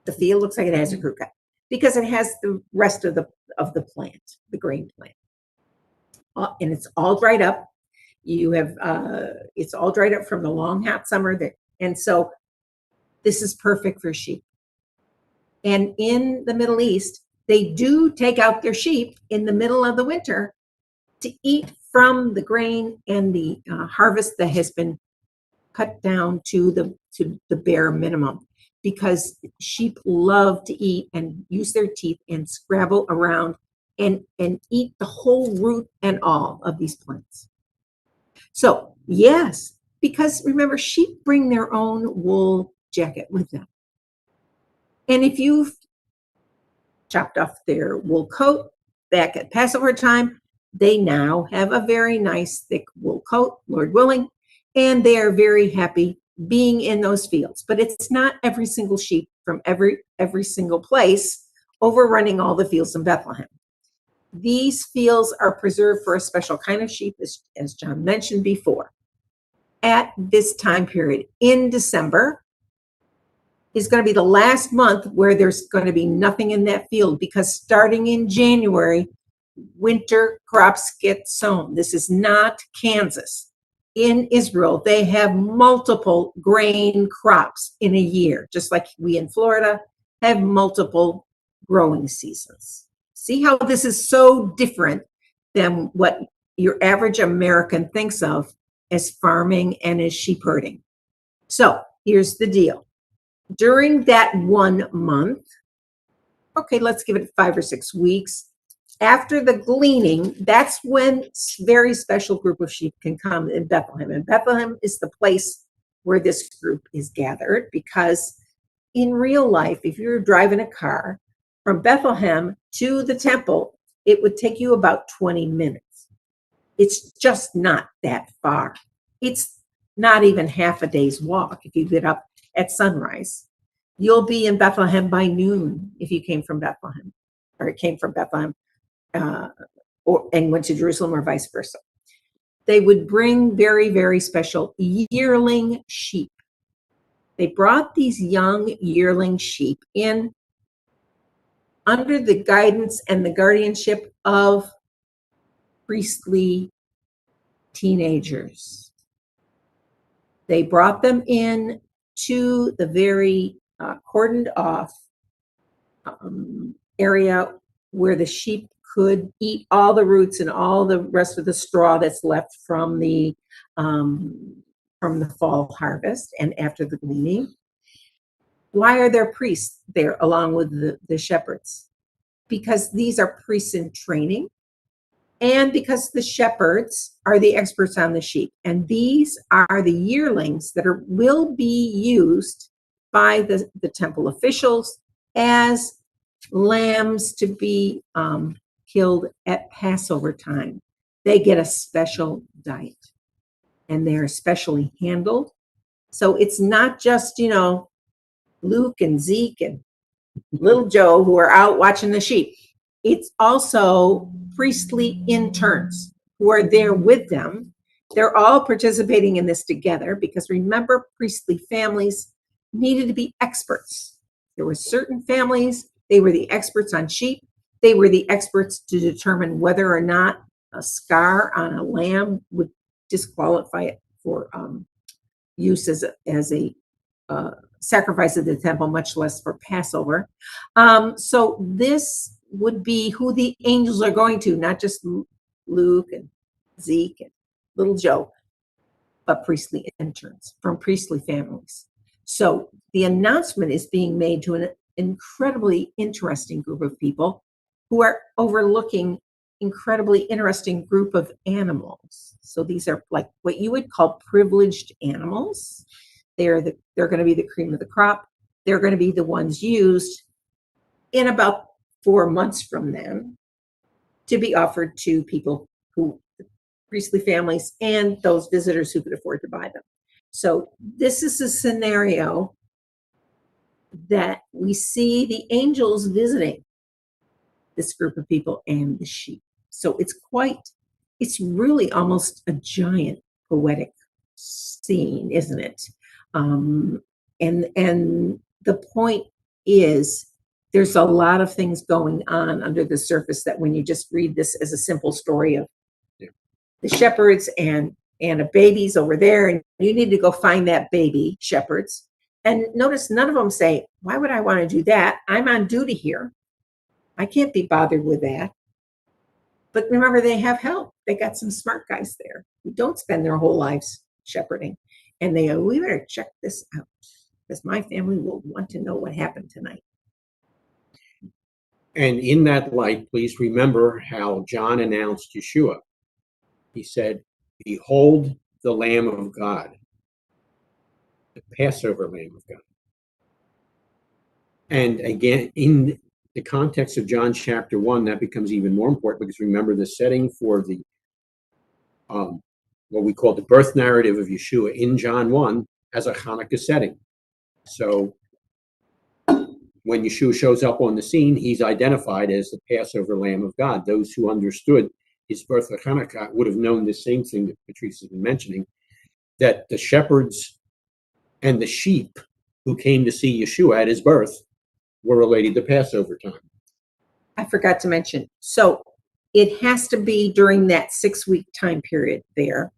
The field looks like it has a crew cut because it has the rest of the plant, the grain plant. And it's all dried up. It's all dried up from the long hot summer there. And so this is perfect for sheep. And in the Middle East, they do take out their sheep in the middle of the winter to eat from the grain and the harvest that has been cut down to the bare minimum, because sheep love to eat and use their teeth and scrabble around and eat the whole root and all of these plants. So yes, because remember, sheep bring their own wool jacket with them. And if you've chopped off their wool coat back at Passover time, they now have a very nice thick wool coat, Lord willing, and they are very happy being in those fields. But it's not every single sheep from every single place overrunning all the fields in Bethlehem. These fields are preserved for a special kind of sheep, as John mentioned before. At this time period in December is going to be the last month where there's going to be nothing in that field, because starting in January, winter crops get sown. This is not Kansas. In Israel, they have multiple grain crops in a year, just like we in Florida have multiple growing seasons. See how this is so different than what your average American thinks of as farming and as sheep herding. So here's the deal. During that 1 month, okay, let's give it 5 or 6 weeks, after the gleaning, that's when a very special group of sheep can come in Bethlehem. And Bethlehem is the place where this group is gathered, because in real life, if you're driving a car from Bethlehem to the temple, it would take you about 20 minutes. It's just not that far. It's not even half a day's walk if you get up at sunrise. You'll be in Bethlehem by noon if you came from Bethlehem, or it came from Bethlehem and went to Jerusalem, or vice versa. They would bring very, very special yearling sheep. They brought these young yearling sheep in under the guidance and the guardianship of priestly teenagers. They brought them in to the very cordoned off area where the sheep could eat all the roots and all the rest of the straw that's left from the fall harvest and after the gleaning. Why are there priests there along with the shepherds? Because these are priests in training, and because the shepherds are the experts on the sheep. And these are the yearlings that will be used by the temple officials as lambs to be killed at Passover time. They get a special diet, and they're specially handled. So it's not just, Luke and Zeke and little Joe who are out watching the sheep. It's also priestly interns who are there with them. They're all participating in this together because remember, priestly families needed to be experts. There were certain families, they were the experts on sheep. They were the experts to determine whether or not a scar on a lamb would disqualify it for use as a sacrifice at the temple, much less for Passover. So this would be who the angels are going to, not just Luke and Zeke and little Joe, but priestly interns from priestly families. So the announcement is being made to an incredibly interesting group of people who are overlooking incredibly interesting group of animals. So these are like what you would call privileged animals. They're going to be the cream of the crop. They're going to be the ones used in about 4 months from then to be offered to people who, priestly families and those visitors who could afford to buy them. So this is a scenario that we see the angels visiting this group of people and the sheep. So it's really almost a giant poetic scene, isn't it? And the point is there's a lot of things going on under the surface that when you just read this as a simple story of the shepherds and a baby's over there, and you need to go find that baby, shepherds. And notice none of them say, why would I want to do that? I'm on duty here. I can't be bothered with that. But remember, they have help. They got some smart guys there who don't spend their whole lives shepherding. And they go, we better check this out because my family will want to know what happened tonight. And in that light, please remember how John announced Yeshua. He said, behold the Lamb of God, the Passover Lamb of God. And again, in the context of John chapter 1, that becomes even more important because remember the setting for the what we call the birth narrative of Yeshua in John 1 as a Hanukkah setting. So when Yeshua shows up on the scene, he's identified as the Passover Lamb of God. Those who understood his birth of Hanukkah would have known the same thing that Patrice has been mentioning, that the shepherds and the sheep who came to see Yeshua at his birth were related to Passover time. I forgot to mention. So it has to be during that 6-week time period there,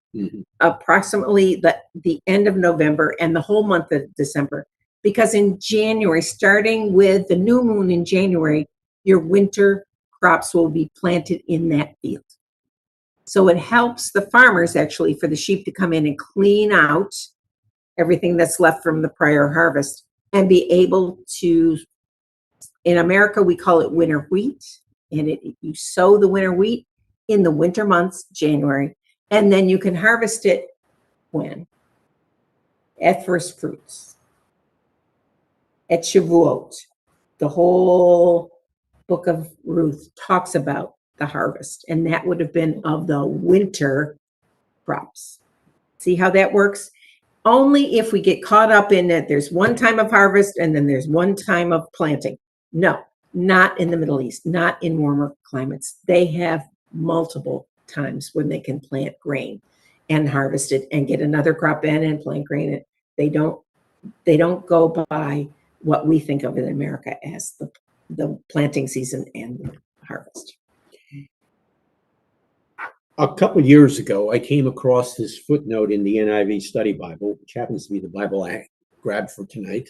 approximately the end of November and the whole month of December. Because in January, starting with the new moon in January, your winter crops will be planted in that field. So it helps the farmers actually for the sheep to come in and clean out everything that's left from the prior harvest and be able to, in America, we call it winter wheat. And you sow the winter wheat in the winter months, January, and then you can harvest it when? At first fruits. At Shavuot. The whole book of Ruth talks about the harvest, and that would have been of the winter crops. See how that works? Only if we get caught up in that there's one time of harvest and then there's one time of planting. No, not in the Middle East, not in warmer climates. They have multiple times when they can plant grain and harvest it and get another crop in and plant grain. They don't go by what we think of in America as the planting season and the harvest. A couple years ago, I came across this footnote in the NIV Study Bible, which happens to be the Bible I grabbed for tonight.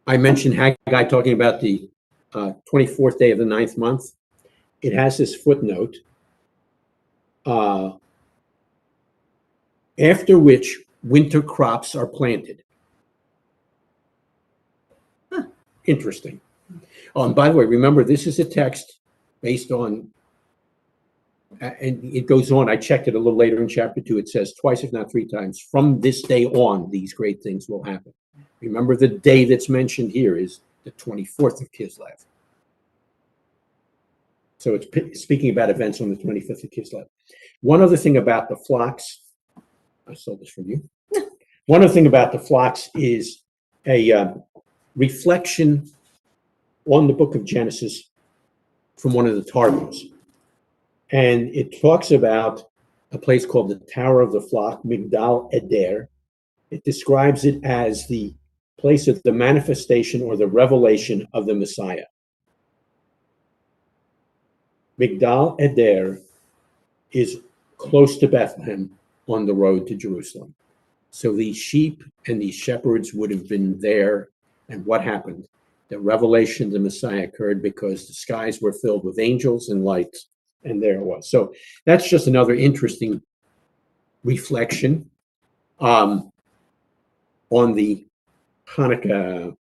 I mentioned Haggai talking about the 24th day of the 9th month. It has this footnote, after which winter crops are planted. interesting. Oh, and by the way, remember, this is a text based on, and it goes on. I checked it a little later in chapter 2. It says twice, if not 3 times, from this day on, these great things will happen. Remember, the day that's mentioned here is the 24th of Kislev. So it's speaking about events on the 25th of Kislev. One other thing about the flocks, I stole this from you. One other thing about the flocks is a reflection on the book of Genesis from one of the Targums. And it talks about a place called the Tower of the Flock, Migdal Eder. It describes it as the place of the manifestation or the revelation of the Messiah. Migdal Eder is close to Bethlehem on the road to Jerusalem. So these sheep and these shepherds would have been there. And what happened? The revelation of the Messiah occurred because the skies were filled with angels and lights, and there it was. So that's just another interesting reflection on the Hanukkah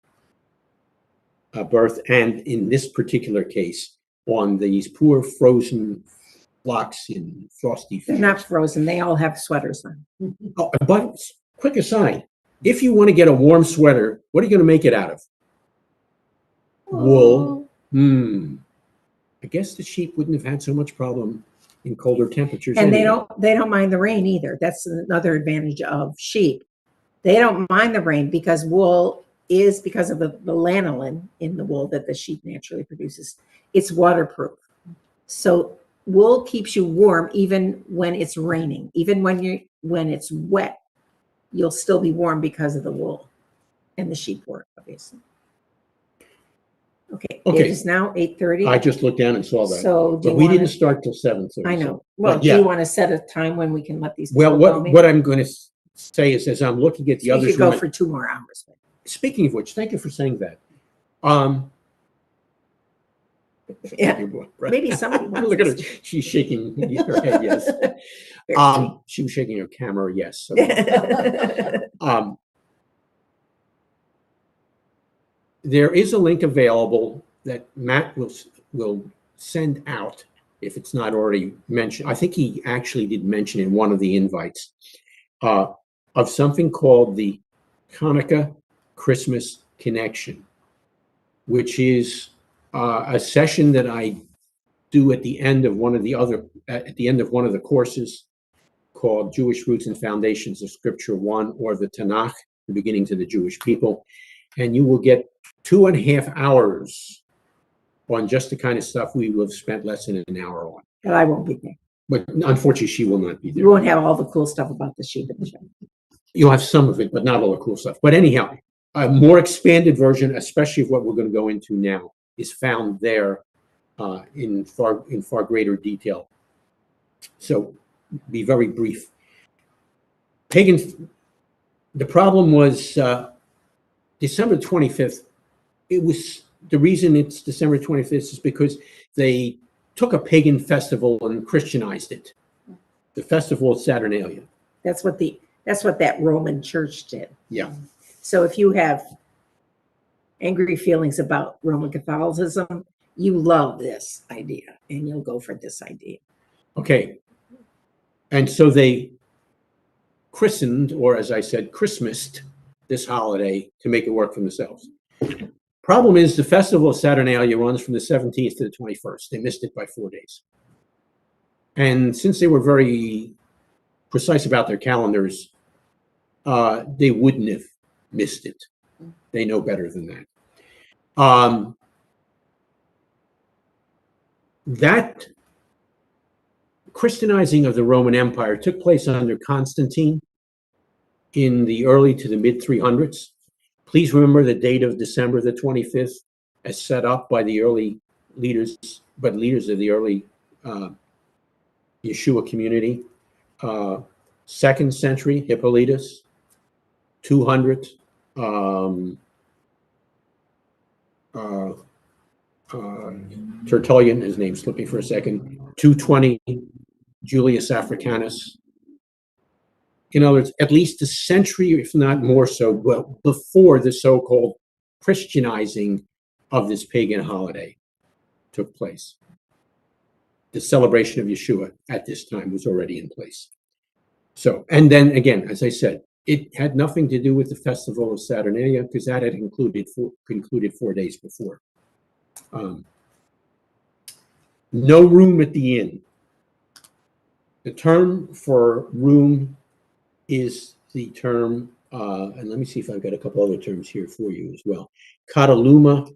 birth, and in this particular case, on these poor frozen flocks in frosty They're fields. not frozen. They all have sweaters on. Oh, but quick aside, if you want to get a warm sweater, what are you going to make it out of? Wool. I guess the sheep wouldn't have had so much problem in colder temperatures. And anyway. they don't mind the rain either. That's another advantage of sheep. They don't mind the rain because wool is, because of the lanolin in the wool that the sheep naturally produces, it's waterproof. So wool keeps you warm even when it's raining. Even when it's wet, you'll still be warm because of the wool and the sheep work, obviously. Okay. It is now 8:30. I just looked down and saw that. So but we didn't start till 7:30. I know. Well, yeah. do you want to set a time when we can let these Well, people go, what I'm going to say is, as I'm looking at the so you others, could go for 2 more hours. speaking of which, thank you for saying that. Yeah. Maybe somebody wants Look at her. us She's shaking her head, yes. She was shaking her camera, yes. So, there is a link available that Matt will send out if it's not already mentioned. I think he actually did mention in one of the invites of something called the Hanukkah Christmas Connection, which is a session that I do at the end of one of the courses called Jewish Roots and Foundations of Scripture 1, or the Tanakh, the beginning to the Jewish people. And you will get 2.5 hours on just the kind of stuff we will have spent less than an hour on. But I won't be there. But unfortunately, she will not be there. You won't have all the cool stuff about the sheep in the show. You'll have some of it, but not all the cool stuff. But anyhow, a more expanded version, especially of what we're going to go into now, is found there in far greater detail. So, be very brief. The problem was December 25th. It was the reason it's December 25th is because they took a pagan festival and Christianized it. The festival of Saturnalia. That's what that Roman church did. Yeah. So if you have angry feelings about Roman Catholicism, you love this idea and you'll go for this idea. Okay. And so they christened, or as I said, Christmased this holiday to make it work for themselves. Problem is, the festival of Saturnalia runs from the 17th to the 21st. They missed it by 4 days. And since they were very precise about their calendars, they wouldn't have missed it. They know better than that. That Christianizing of the Roman Empire took place under Constantine in the early to the mid 300s. Please remember the date of December the 25th as set up by the early leaders of the early Yeshua community. 2nd century, Hippolytus. 200, Tertullian, his name slipped me for a second. 220, Julius Africanus. In other words, at least a century, if not more so, well, before the so-called Christianizing of this pagan holiday took place. The celebration of Yeshua at this time was already in place. So, and then again, as I said, it had nothing to do with the festival of Saturnalia because that had concluded 4 days before. No room at the inn. The term for room is the term, and let me see if I've got a couple other terms here for you as well. Kataluma,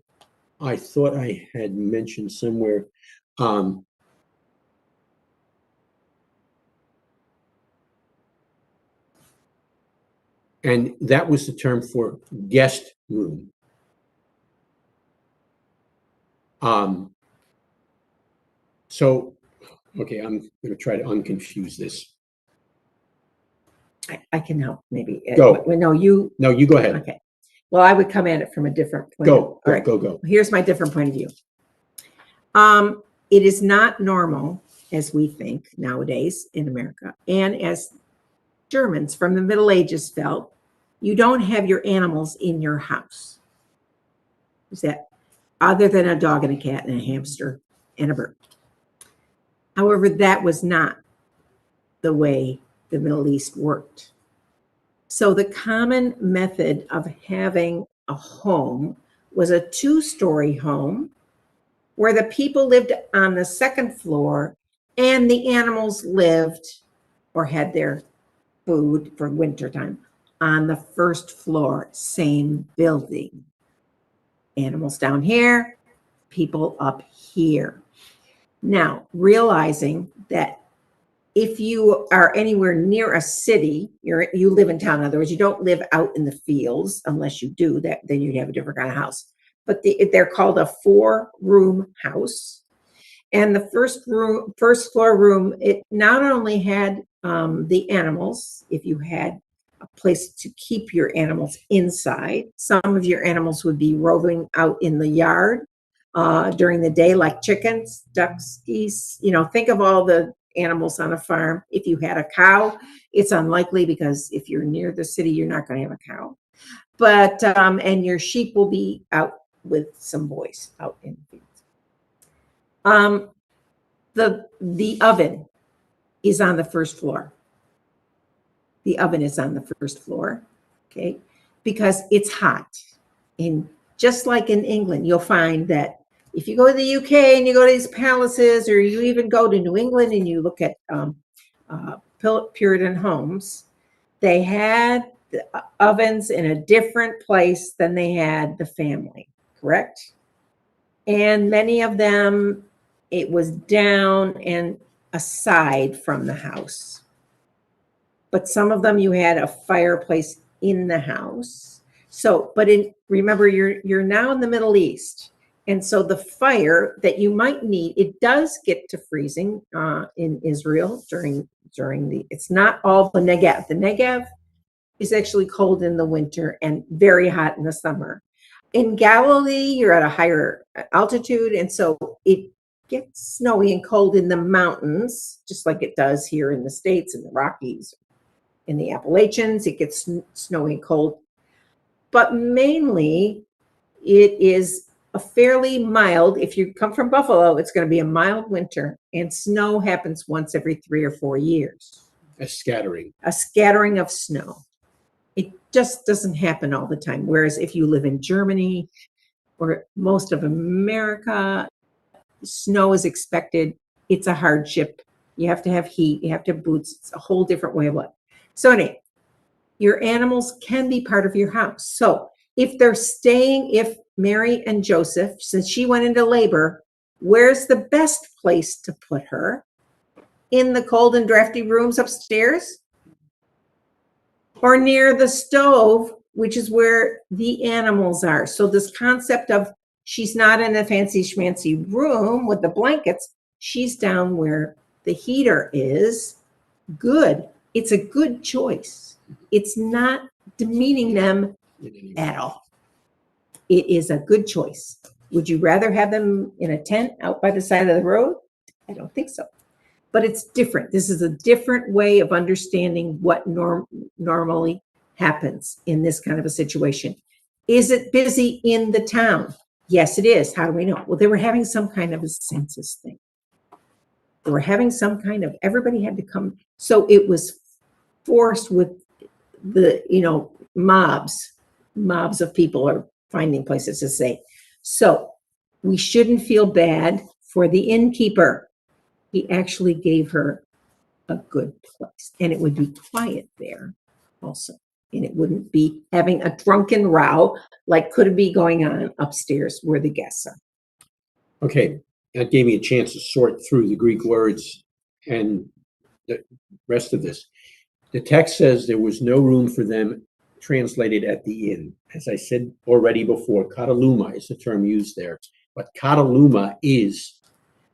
I thought I had mentioned somewhere. And that was the term for guest room. So, okay, I'm going to try to unconfuse this. I can help maybe. Go. No, you. No, you go ahead. Okay. Well, I would come at it from a different point. Go. All right. Go. Here's my different point of view. It is not normal, as we think nowadays in America, and as Germans from the Middle Ages felt, you don't have your animals in your house. Is that other than a dog and a cat and a hamster and a bird? However, that was not the way the Middle East worked. So the common method of having a home was a 2-story home where the people lived on the second floor and the animals lived or had their food for wintertime on the first floor, same building. Animals down here, people up here. Now, realizing that if you are anywhere near a city, you live in town. In other words, you don't live out in the fields unless you do that. Then you'd have a different kind of house. But they're called a 4-room house. And the first floor room, it not only had the animals, if you had a place to keep your animals inside. Some of your animals would be roving out in the yard during the day, like chickens, ducks, geese. Think of all the animals on a farm. If you had a cow, it's unlikely because if you're near the city, you're not going to have a cow. But and your sheep will be out with some boys out in the fields. The oven is on the first floor. The oven is on the first floor, okay, because it's hot. And just like in England, you'll find that if you go to the UK and you go to these palaces, or you even go to New England and you look at Puritan homes, they had the ovens in a different place than they had the family, correct? And many of them, it was down and aside from the house. But some of them you had a fireplace in the house. So, but remember, you're now in the Middle East. And so the fire that you might need, it does get to freezing in Israel during it's not all the Negev. The Negev is actually cold in the winter and very hot in the summer. In Galilee, you're at a higher altitude, and so it gets snowy and cold in the mountains, just like it does here in the States, in the Rockies, in the Appalachians. It gets snowy and cold. But mainly, it is a fairly mild, if you come from Buffalo, it's going to be a mild winter, and snow happens once every 3 or 4 years. A scattering. A scattering of snow. It just doesn't happen all the time. Whereas if you live in Germany or most of America, snow is expected. It's a hardship. You have to have heat. You have to have boots. It's a whole different way of life. So anyway, your animals can be part of your house. So if Mary and Joseph, since she went into labor, where's the best place to put her? In the cold and drafty rooms upstairs? Or near the stove, which is where the animals are. So this concept of she's not in a fancy schmancy room with the blankets, she's down where the heater is. Good. It's a good choice. It's not demeaning them at all. It is a good choice. Would you rather have them in a tent out by the side of the road? I don't think so. But it's different. This is a different way of understanding what normally happens in this kind of a situation. Is it busy in the town? Yes, it is. How do we know? Well, they were having some kind of a census thing. They were having some kind of, everybody had to come. So it was forced with the, mobs of people are finding places to stay. So we shouldn't feel bad for the innkeeper. He actually gave her a good place, and it would be quiet there also. And it wouldn't be having a drunken row like could be going on upstairs where the guests are. Okay, that gave me a chance to sort through the Greek words and the rest of this. The text says there was no room for them translated at the inn. As I said already before, kataluma is the term used there. But kataluma is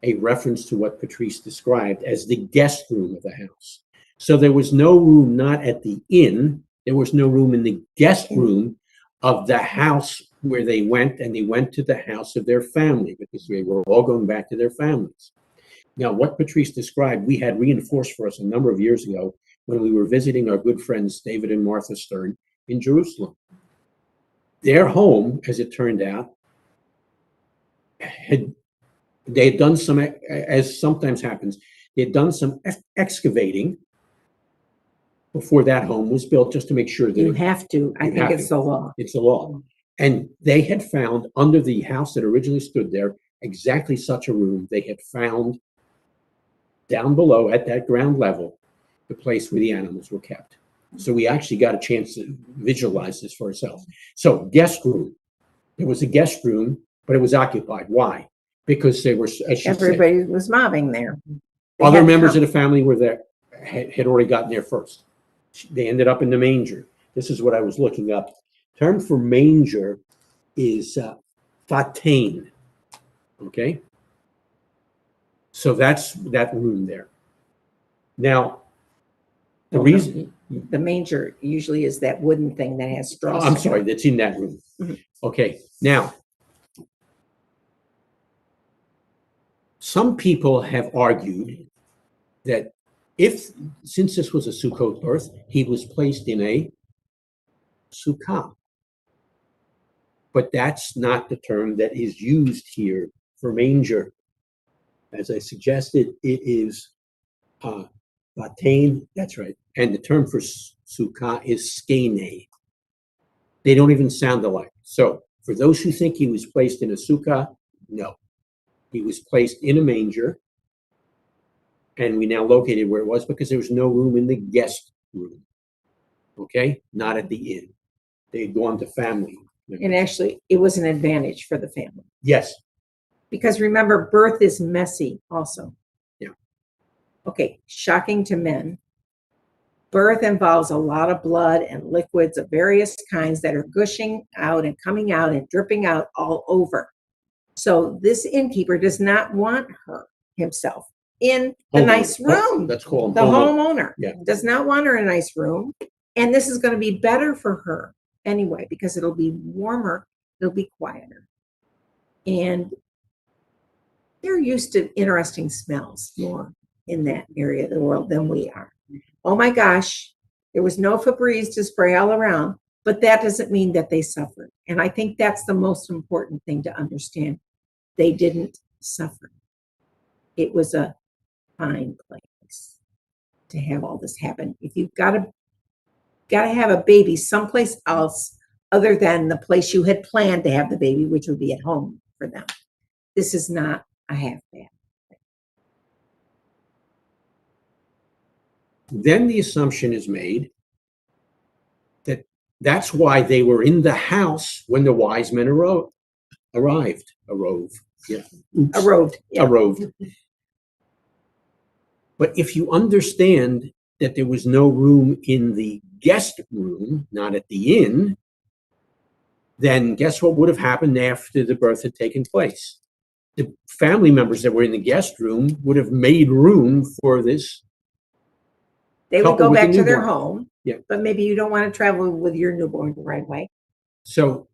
a reference to what Patrice described as the guest room of the house. So there was no room not at the inn. There was no room in the guest room of the house where they went, and they went to the house of their family because they were all going back to their families. Now, what Patrice described, we had reinforced for us a number of years ago when we were visiting our good friends David and Martha Stern in Jerusalem. Their home, as it turned out, they had done some, as sometimes happens, they had done some excavating before that home was built, just to make sure that You have to. I think it's the law. It's the law. And they had found under the house that originally stood there exactly such a room. They had found down below at that ground level the place where the animals were kept. So we actually got a chance to visualize this for ourselves. So guest room. There was a guest room, but it was occupied. Why? Because they were, as she Everybody said, was mobbing there. other members of the family were there, had already gotten there first. They ended up in the manger. This is what I was looking up. Term for manger is fatain. Okay? So that's that room there. Now, the reason the manger usually is that wooden thing that has straws. I'm sorry, that's in that room. Mhm. Okay, now, some people have argued that since this was a Sukkot birth, he was placed in a sukkah. But that's not the term that is used here for manger. As I suggested, it is batain, that's right. And the term for sukkah is skene. They don't even sound alike. So for those who think he was placed in a sukkah, no. He was placed in a manger, and we now located where it was because there was no room in the guest room. Okay? Not at the inn. They had gone to family members. And actually, it was an advantage for the family. Yes. Because remember, birth is messy also. Yeah. Okay, shocking to men. Birth involves a lot of blood and liquids of various kinds that are gushing out and coming out and dripping out all over. So this innkeeper does not want her himself in the nice room. Let's call him The homeowner Yeah. does not want her in a nice room. And this is going to be better for her anyway, because it'll be warmer, it'll be quieter. And they're used to interesting smells more in that area of the world than we are. Oh my gosh, there was no Febreze to spray all around, but that doesn't mean that they suffered. And I think that's the most important thing to understand. They didn't suffer. It was a fine place to have all this happen. If you've got to have a baby someplace else other than the place you had planned to have the baby, which would be at home for them, this is not a half bad. Then the assumption is made that that's why they were in the house when the wise men arrived. Yeah. Arroved. Yeah. Arroved. But if you understand that there was no room in the guest room, not at the inn, then guess what would have happened after the birth had taken place? The family members that were in the guest room would have made room for this. They would couple go with the back to their newborn. home, Yeah. but maybe you don't want to travel with your newborn right away. So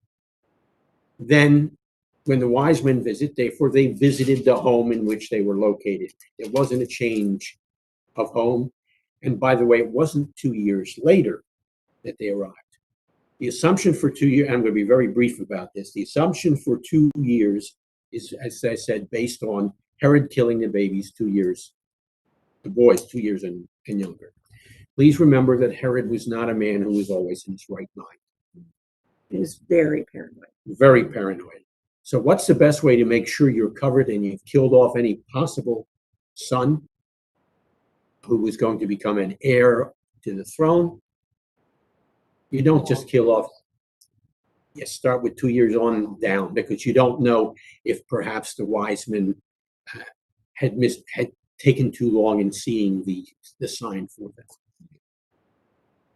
then when the wise men visit, therefore they visited the home in which they were located. It wasn't a change of home. And by the way, it wasn't 2 years later that they arrived. The assumption for 2 years, I'm going to be very brief about this. The assumption for 2 years is, as I said, based on Herod killing the babies 2 years, the boys 2 years and younger. Please remember that Herod was not a man who was always in his right mind. He was very paranoid. Very paranoid. So what's the best way to make sure you're covered and you've killed off any possible son who was going to become an heir to the throne? You don't just kill off. You start with 2 years on down, because you don't know if perhaps the wise men had taken too long in seeing the sign for them.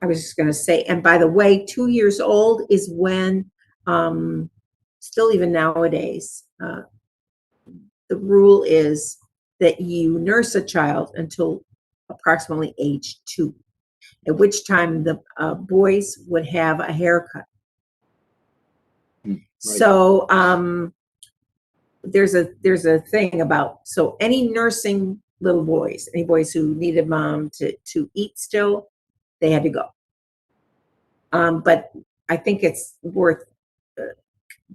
I was just going to say, and by the way, 2 years old is when, still even nowadays, the rule is that you nurse a child until approximately age 2, at which time the boys would have a haircut. Right. So there's a thing about, so any nursing little boys, any boys who needed mom to eat still, they had to go. But I think it's worth,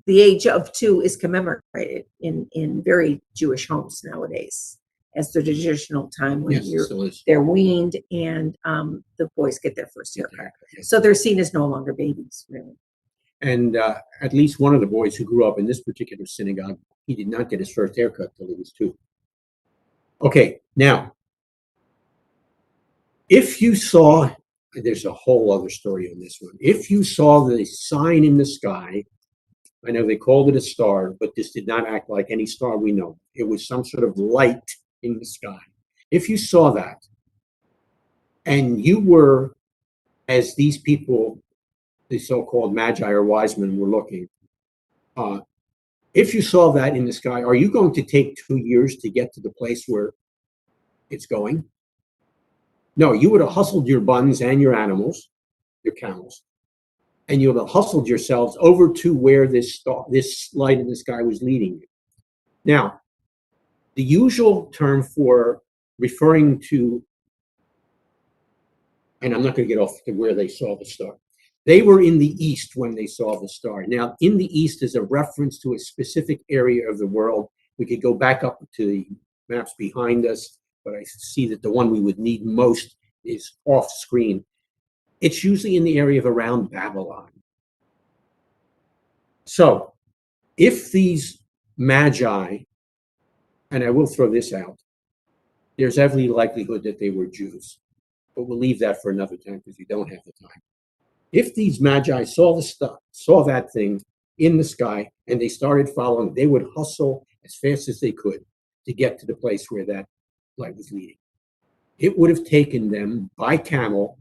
the age of 2 is commemorated in very Jewish homes nowadays as the traditional time when they're weaned and the boys get their first haircut. So they're seen as no longer babies, really. And at least one of the boys who grew up in this particular synagogue, he did not get his first haircut till he was 2. Okay, now, if you saw, there's a whole other story on this one. If you saw the sign in the sky, I know they called it a star, but this did not act like any star we know. It was some sort of light in the sky. If you saw that, and you were, as these people, the so-called magi or wise men, were looking, if you saw that in the sky, are you going to take 2 years to get to the place where it's going? No, you would have hustled your buns and your animals, your camels, and you would have hustled yourselves over to where this light in the sky was leading you. Now, the usual term for referring to, and I'm not going to get off to where they saw the star. They were in the east when they saw the star. Now, in the east is a reference to a specific area of the world. We could go back up to the maps behind us, but I see that the one we would need most is off screen. It's usually in the area of around Babylon. So, if these magi, and I will throw this out, there's every likelihood that they were Jews, but we'll leave that for another time because we don't have the time. If these magi saw that thing in the sky and they started following, they would hustle as fast as they could to get to the place where that light was leading. It would have taken them by camel,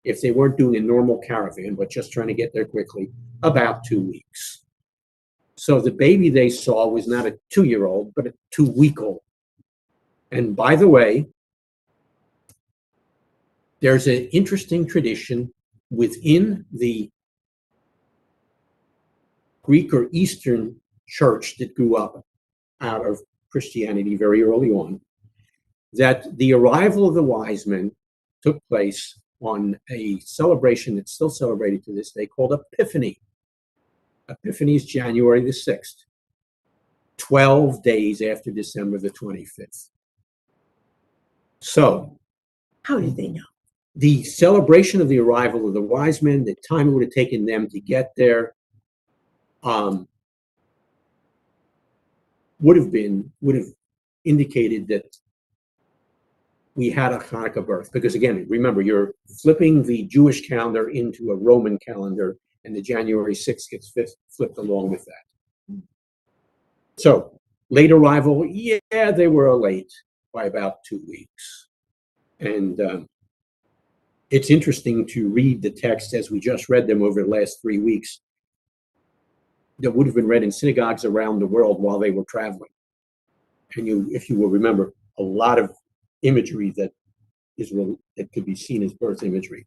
if they weren't doing a normal caravan, but just trying to get there quickly, about 2 weeks. So the baby they saw was not a 2-year-old, but a 2-week-old. And by the way, there's an interesting tradition within the Greek or Eastern church that grew up out of Christianity very early on, that the arrival of the wise men took place on a celebration that's still celebrated to this day called Epiphany. Epiphany is January the 6th, 12 days after December the 25th. So, how did they know? The celebration of the arrival of the wise men, the time it would have taken them to get there, would have indicated that we had a Hanukkah birth. Because again, remember, you're flipping the Jewish calendar into a Roman calendar, and the January 6th gets flipped along with that. So, late arrival, yeah, they were late by about 2 weeks. And it's interesting to read the text as we just read them over the last 3 weeks that would have been read in synagogues around the world while they were traveling. And if you will remember, a lot of imagery that could be seen as birth imagery.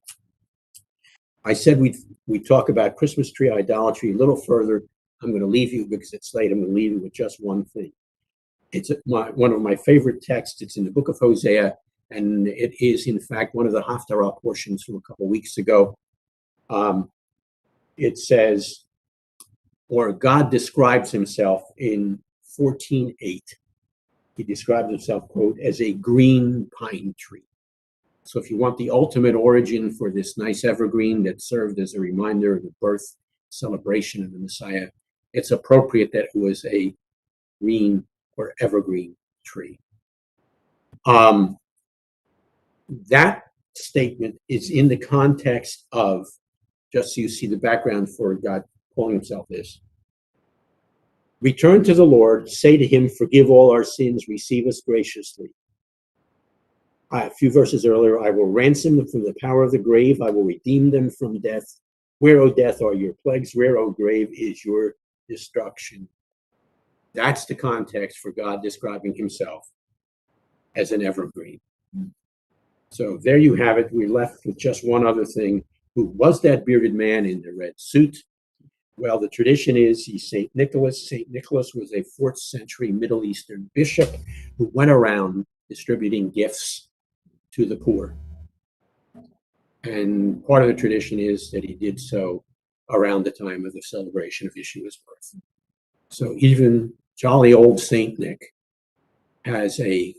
I said we'd talk about Christmas tree idolatry a little further. I'm going to leave you, because it's late, I'm going to leave you with just one thing. It's one of my favorite texts. It's in the book of Hosea, and it is, in fact, one of the Haftarah portions from a couple weeks ago. it says, or God describes himself in 14:8. He describes himself, quote, as a green pine tree. So if you want the ultimate origin for this nice evergreen that served as a reminder of the birth celebration of the Messiah, it's appropriate that it was a green or evergreen tree. That statement is in the context of, just so you see the background for God calling himself this. Return to the Lord, say to him, forgive all our sins, receive us graciously. A few verses earlier, I will ransom them from the power of the grave, I will redeem them from death. Where, O death, are your plagues? Where, O grave, is your destruction? That's the context for God describing himself as an evergreen. So there you have it. We're left with just one other thing. Who was that bearded man in the red suit? Well, the tradition is he's St. Nicholas. St. Nicholas was a 4th century Middle Eastern bishop who went around distributing gifts to the poor. And part of the tradition is that he did so around the time of the celebration of Yeshua's birth. So even jolly old St. Nick has a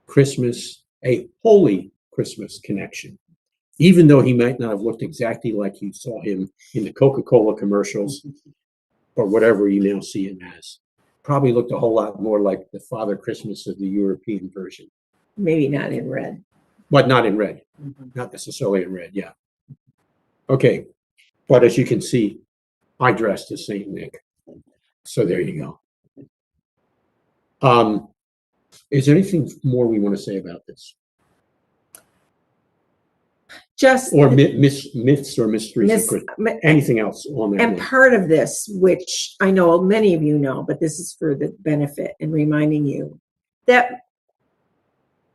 Christmas, a holy Christmas connection, even though he might not have looked exactly like you saw him in the Coca-Cola commercials or whatever you now see him as. Probably looked a whole lot more like the Father Christmas of the European version. Maybe not in red. But not in red. Not necessarily in red, yeah. Okay, but as you can see, I dressed as St. Nick. So there you go. Is there anything more we want to say about this? Just Or myths or mysteries of Christmas? Anything else on that? And part of this, which I know many of you know, but this is for the benefit and reminding you that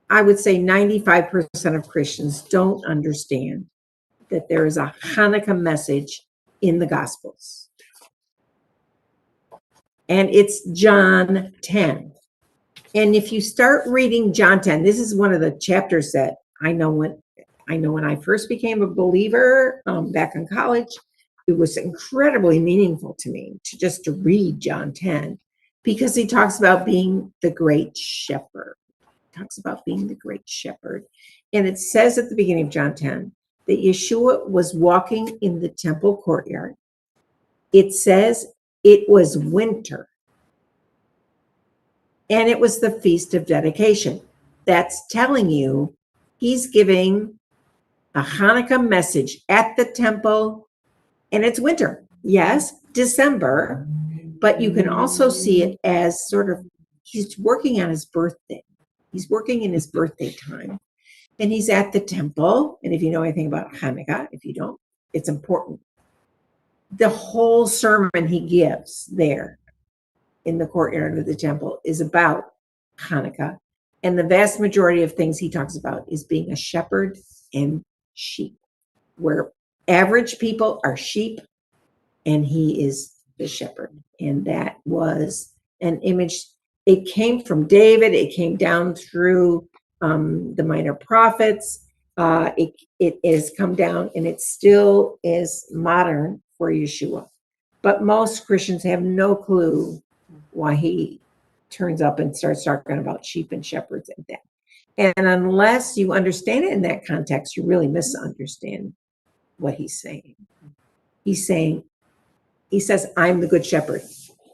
I would say 95% of Christians don't understand that there is a Hanukkah message in the Gospels. And it's John 10. And if you start reading John 10, this is one of the chapters that I know when I first became a believer back in college, it was incredibly meaningful to me to read John 10, because he talks about being the great shepherd. He talks about being the great shepherd. And it says at the beginning of John 10 that Yeshua was walking in the temple courtyard. It says it was winter. And it was the Feast of Dedication. That's telling you he's giving a Hanukkah message at the temple, and it's winter. Yes, December, but you can also see it as sort of he's working on his birthday. He's working in his birthday time, and he's at the temple. And if you know anything about Hanukkah, if you don't, it's important. The whole sermon he gives there in the courtyard of the temple is about Hanukkah. And the vast majority of things he talks about is being a shepherd and sheep, where average people are sheep and he is the shepherd. And that was an image. It came from David. It came down through the minor prophets. It has come down, and it still is modern for Yeshua. But most Christians have no clue why he turns up and starts talking about sheep and shepherds and that. And unless you understand it in that context, you really misunderstand what he's saying. He says, I'm the good shepherd,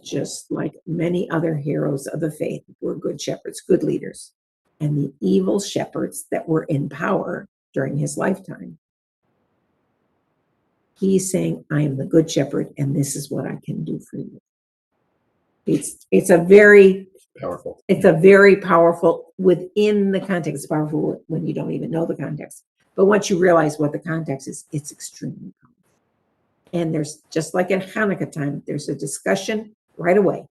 just like many other heroes of the faith were good shepherds, good leaders. And the evil shepherds that were in power during his lifetime. He's saying, I am the good shepherd, and this is what I can do for you. It's a very powerful. It's a very powerful within the context. It's powerful when you don't even know the context. But once you realize what the context is, it's extremely powerful. And there's, just like in Hanukkah time, there's a discussion right away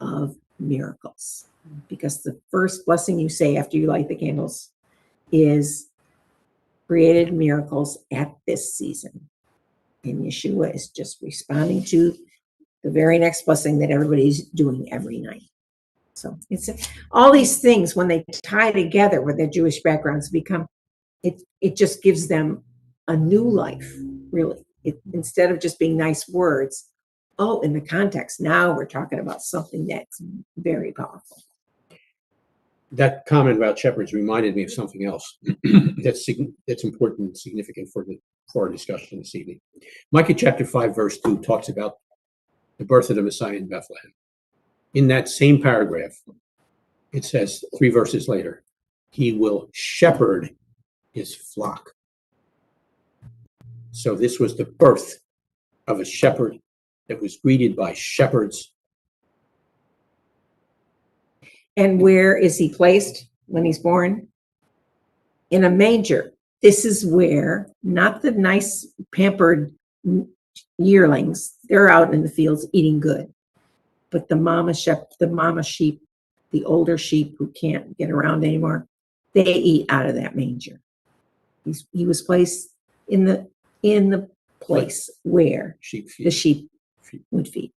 of miracles. Because the first blessing you say after you light the candles is created miracles at this season. And Yeshua is just responding to the very next blessing that everybody's doing every night. So it's all these things, when they tie together with their Jewish backgrounds, become, it just gives them a new life, really. instead of just being nice words, oh, in the context, now we're talking about something that's very powerful. That comment about shepherds reminded me of something else that's important and significant for our discussion this evening. Micah chapter 5, verse 2 talks about the birth of the Messiah in Bethlehem. In that same paragraph, it says 3 verses later, he will shepherd his flock. So this was the birth of a shepherd that was greeted by shepherds. And where is he placed when he's born? In a manger. This is where, not the nice pampered yearlings, they're out in the fields eating good, but the mama sheep, the older sheep who can't get around anymore, they eat out of that manger. He was placed in the place where the sheep would feed.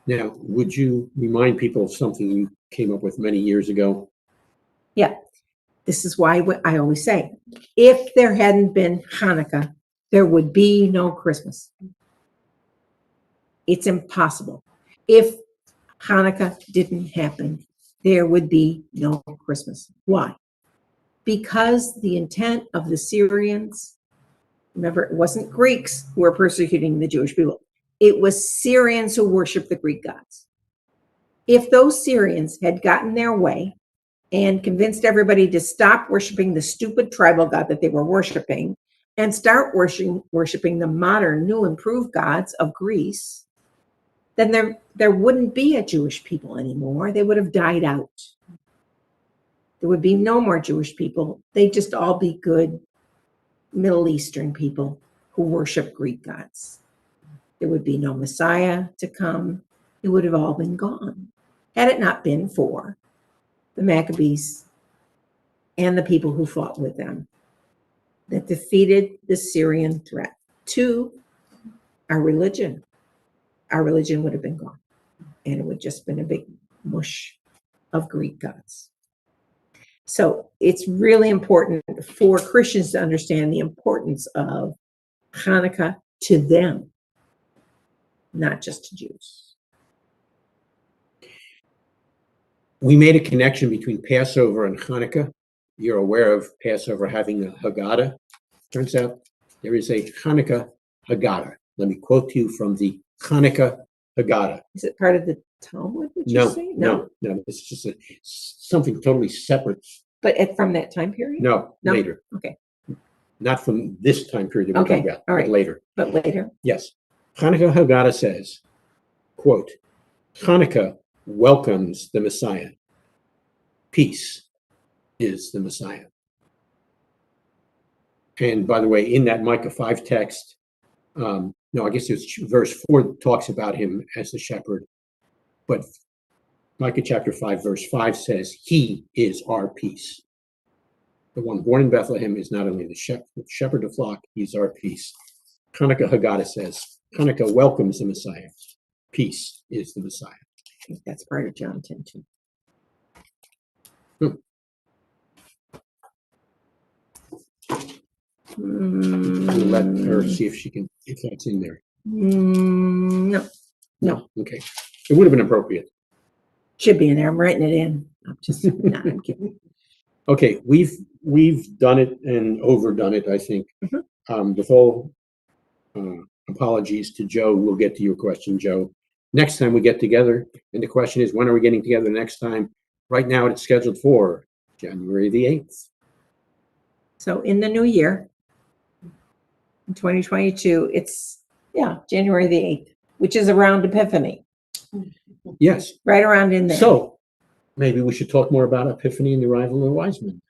Now, would you remind people of something you came up with many years ago? Yeah, this is why I always say, if there hadn't been Hanukkah, there would be no Christmas. It's impossible. If Hanukkah didn't happen, there would be no Christmas. Why? Because the intent of the Syrians, remember, it wasn't Greeks who were persecuting the Jewish people. It was Syrians who worshiped the Greek gods. If those Syrians had gotten their way and convinced everybody to stop worshiping the stupid tribal god that they were worshiping and start worshiping the modern, new, improved gods of Greece, then there wouldn't be a Jewish people anymore. They would have died out. There would be no more Jewish people. They'd just all be good Middle Eastern people who worship Greek gods. There would be no Messiah to come. It would have all been gone had it not been for the Maccabees and the people who fought with them that defeated the Syrian threat to our religion. Our religion would have been gone, and it would have just been a big mush of Greek gods. So it's really important for Christians to understand the importance of Hanukkah to them, not just to Jews. We made a connection between Passover and Hanukkah. You're aware of Passover having a Haggadah. Turns out there is a Hanukkah Haggadah. Let me quote to you from the Hanukkah Haggadah. Is it part of the Talmud? No. It's just something totally separate. But from that time period? No, later. Okay. Not from this time period that we're talking about, all right. but later. But later? Yes. Hanukkah Haggadah says, quote, Hanukkah welcomes the Messiah. Peace is the Messiah. And by the way, in that Micah 5 text, I guess it's verse 4 talks about him as the shepherd, but Micah chapter 5, verse 5 says, he is our peace. The one born in Bethlehem is not only the shepherd of the flock, he's our peace. Hanukkah Haggadah says, Hanukkah welcomes the Messiah. Peace is the Messiah. I think that's part of John 10 too. We'll let her see if that's in there. No. Okay. It would have been appropriate. Should be in there. I'm writing it in. I'm kidding. Okay, we've done it and overdone it, I think. With all apologies to Joe, we'll get to your question, Joe. Next time we get together, and the question is, when are we getting together next time? Right now, it's scheduled for January the 8th. So in the new year, in 2022, it's, January the 8th, which is around Epiphany. Yes. Right around in there. So maybe we should talk more about Epiphany and the arrival of the wise men.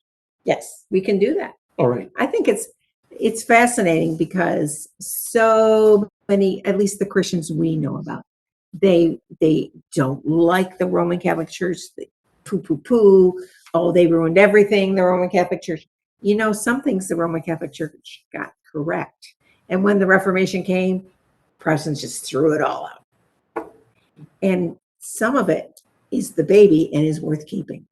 Yes, we can do that. All right. I think it's fascinating because so many, at least the Christians we know about, they don't like the Roman Catholic Church. They poo. Oh, they ruined everything, the Roman Catholic Church. Some things the Roman Catholic Church got correct. And when the Reformation came, Protestants just threw it all out. And some of it is the baby and is worth keeping.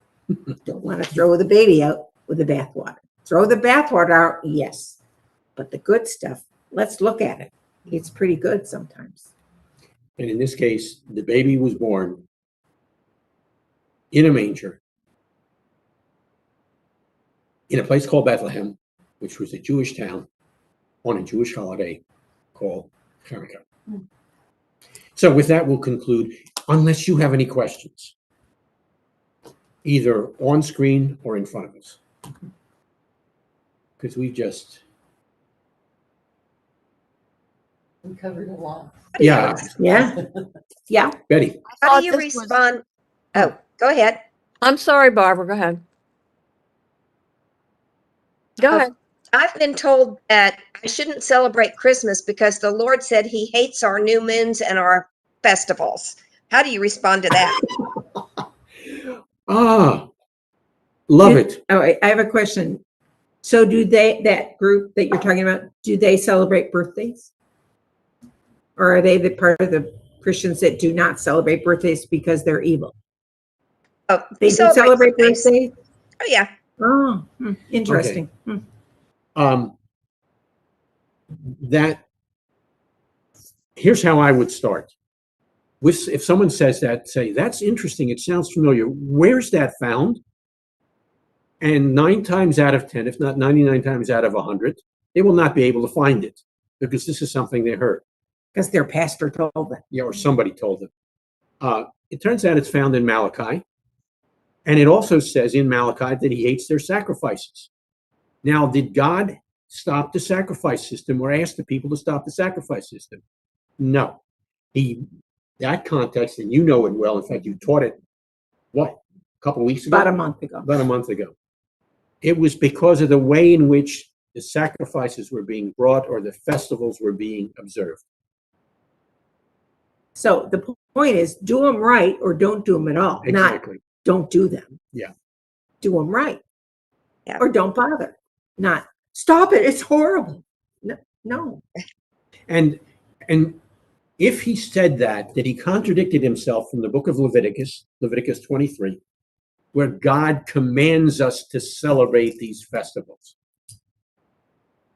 Don't want to throw the baby out with the bathwater. Throw the bathwater out, yes. But the good stuff, let's look at it. It's pretty good sometimes. And in this case, the baby was born in a manger in a place called Bethlehem, which was a Jewish town on a Jewish holiday called Hanukkah. So with that, we'll conclude, unless you have any questions, either on screen or in front of us. Because we covered a lot. yeah, Yeah. Betty. How do you respond? Oh, go ahead. I'm sorry, Barbara. Go ahead. Go ahead. I've been told that I shouldn't celebrate Christmas because the Lord said he hates our new moons and our festivals. How do you respond to that? Love it. All right, I have a question. So do that group that you're talking about, do they celebrate birthdays? Or are they the part of the Christians that do not celebrate birthdays because they're evil? Oh, They do celebrate birthdays. birthdays? Oh, yeah. Oh, interesting. That here's how I would start. If someone says that, say, that's interesting, it sounds familiar. Where's that found? And 9 times out of 10, if not 99 times out of 100, they will not be able to find it because this is something they heard. Because their pastor told them. Yeah, or somebody told them. It turns out it's found in Malachi. And it also says in Malachi that he hates their sacrifices. Now, did God stop the sacrifice system or ask the people to stop the sacrifice system? No. That context, and you know it well. In fact, you taught it, what, a couple of weeks ago? About a month ago. About a month ago. It was because of the way in which the sacrifices were being brought or the festivals were being observed. So the point is, do them right or don't do them at all. Exactly. Not don't do them. Yeah. Do them right. Yeah. Or don't bother. Not stop it. It's horrible. No. And if he said that he contradicted himself from the book of Leviticus 23, where God commands us to celebrate these festivals.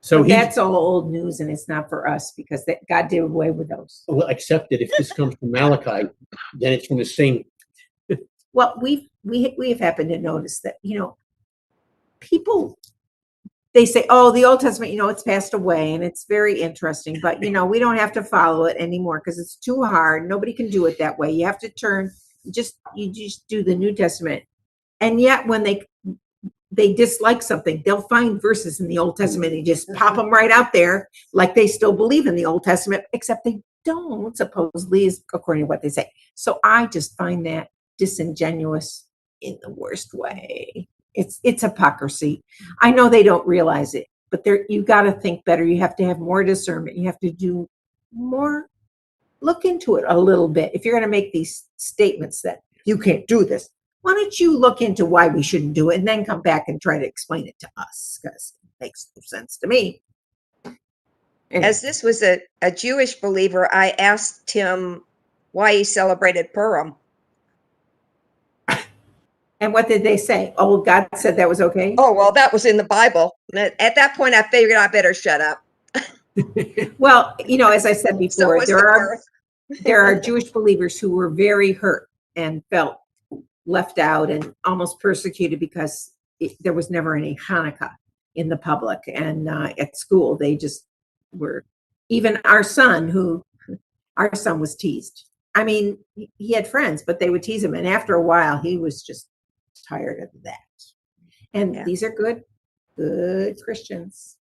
So that's all old news, and it's not for us because God did away with those. Well, except that if this comes from Malachi, then it's from the same. Well, we've happened to notice that, people, they say, oh, the Old Testament, it's passed away, and it's very interesting, but we don't have to follow it anymore because it's too hard. Nobody can do it that way. You have to you just do the New Testament. And yet when they dislike something, they'll find verses in the Old Testament and just pop them right out there like they still believe in the Old Testament, except they don't, supposedly, is according to what they say. So I just find that disingenuous in the worst way. It's hypocrisy. I know they don't realize it, but you got to think better. You have to have more discernment. You have to do more, look into it a little bit. If you're going to make these statements that you can't do this, why don't you look into why we shouldn't do it and then come back and try to explain it to us, because it makes no sense to me. Anyway. As this was a Jewish believer, I asked him why he celebrated Purim. And what did they say? Oh, God said that was okay? Oh, well, that was in the Bible. At that point, I figured I better shut up. Well, as I said before, So there are Jewish believers who were very hurt and felt left out and almost persecuted because there was never any Hanukkah in the public, and at school they just were. Even our son was teased. I mean, he had friends, but they would tease him, and after a while he was just tired of that. And these are good Christians.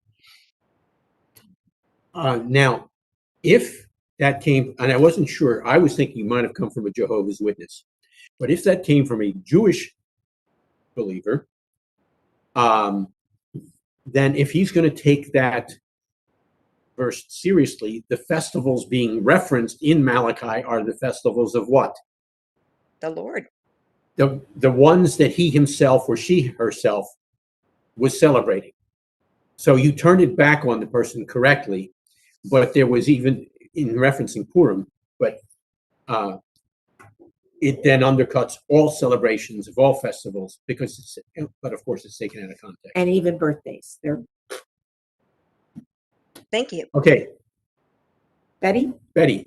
Now, if that came, and I wasn't sure, I was thinking it might have come from a Jehovah's Witness. But if that came from a Jewish believer, then if he's going to take that verse seriously, the festivals being referenced in Malachi are the festivals of what? The Lord. The ones that he himself or she herself was celebrating. So you turned it back on the person correctly, but there was even in referencing Purim, but it then undercuts all celebrations of all festivals because but of course it's taken out of context. And even birthdays. Thank you. Okay. Betty? Betty.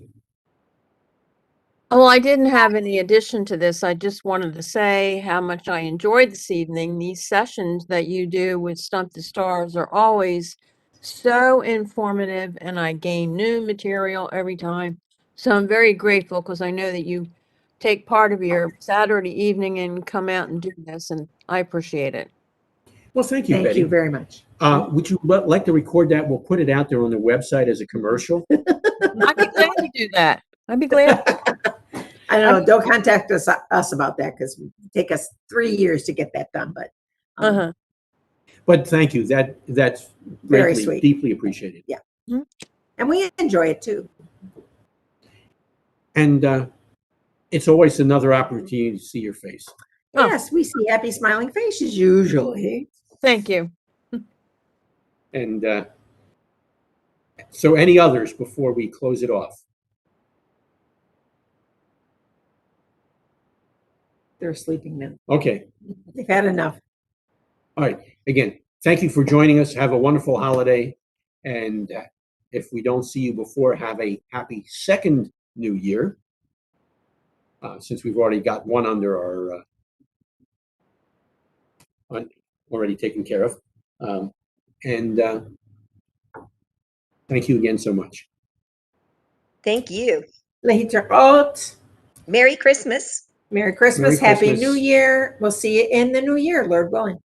Well, I didn't have any addition to this. I just wanted to say how much I enjoyed this evening. These sessions that you do with Stump the Stars are always so informative, and I gain new material every time. So I'm very grateful because I know that you take part of your Saturday evening and come out and do this, and I appreciate it. Well, thank you, Thank Betty. you very much. Would you like to record that? We'll put it out there on the website as a commercial. I'd be glad to do that. I'd be glad. I don't know, don't contact us about that because it take us 3 years to get that done, but Uh-huh. But thank you. That's Very greatly, sweet. deeply appreciated. and we enjoy it too. And it's always another opportunity to see your face. Oh. Yes, we see happy smiling faces usually. Thank you. And so any others before we close it off? They're sleeping now. Okay. They've had enough. All right. Again, thank you for joining us. Have a wonderful holiday. And if we don't see you before, have a happy second New Year. Since we've already got one under our already taken care of. And thank you again so much. Thank you. Later out. Merry Christmas. Merry Christmas. Merry Happy Christmas. New Year. We'll see you in the new year, Lord willing.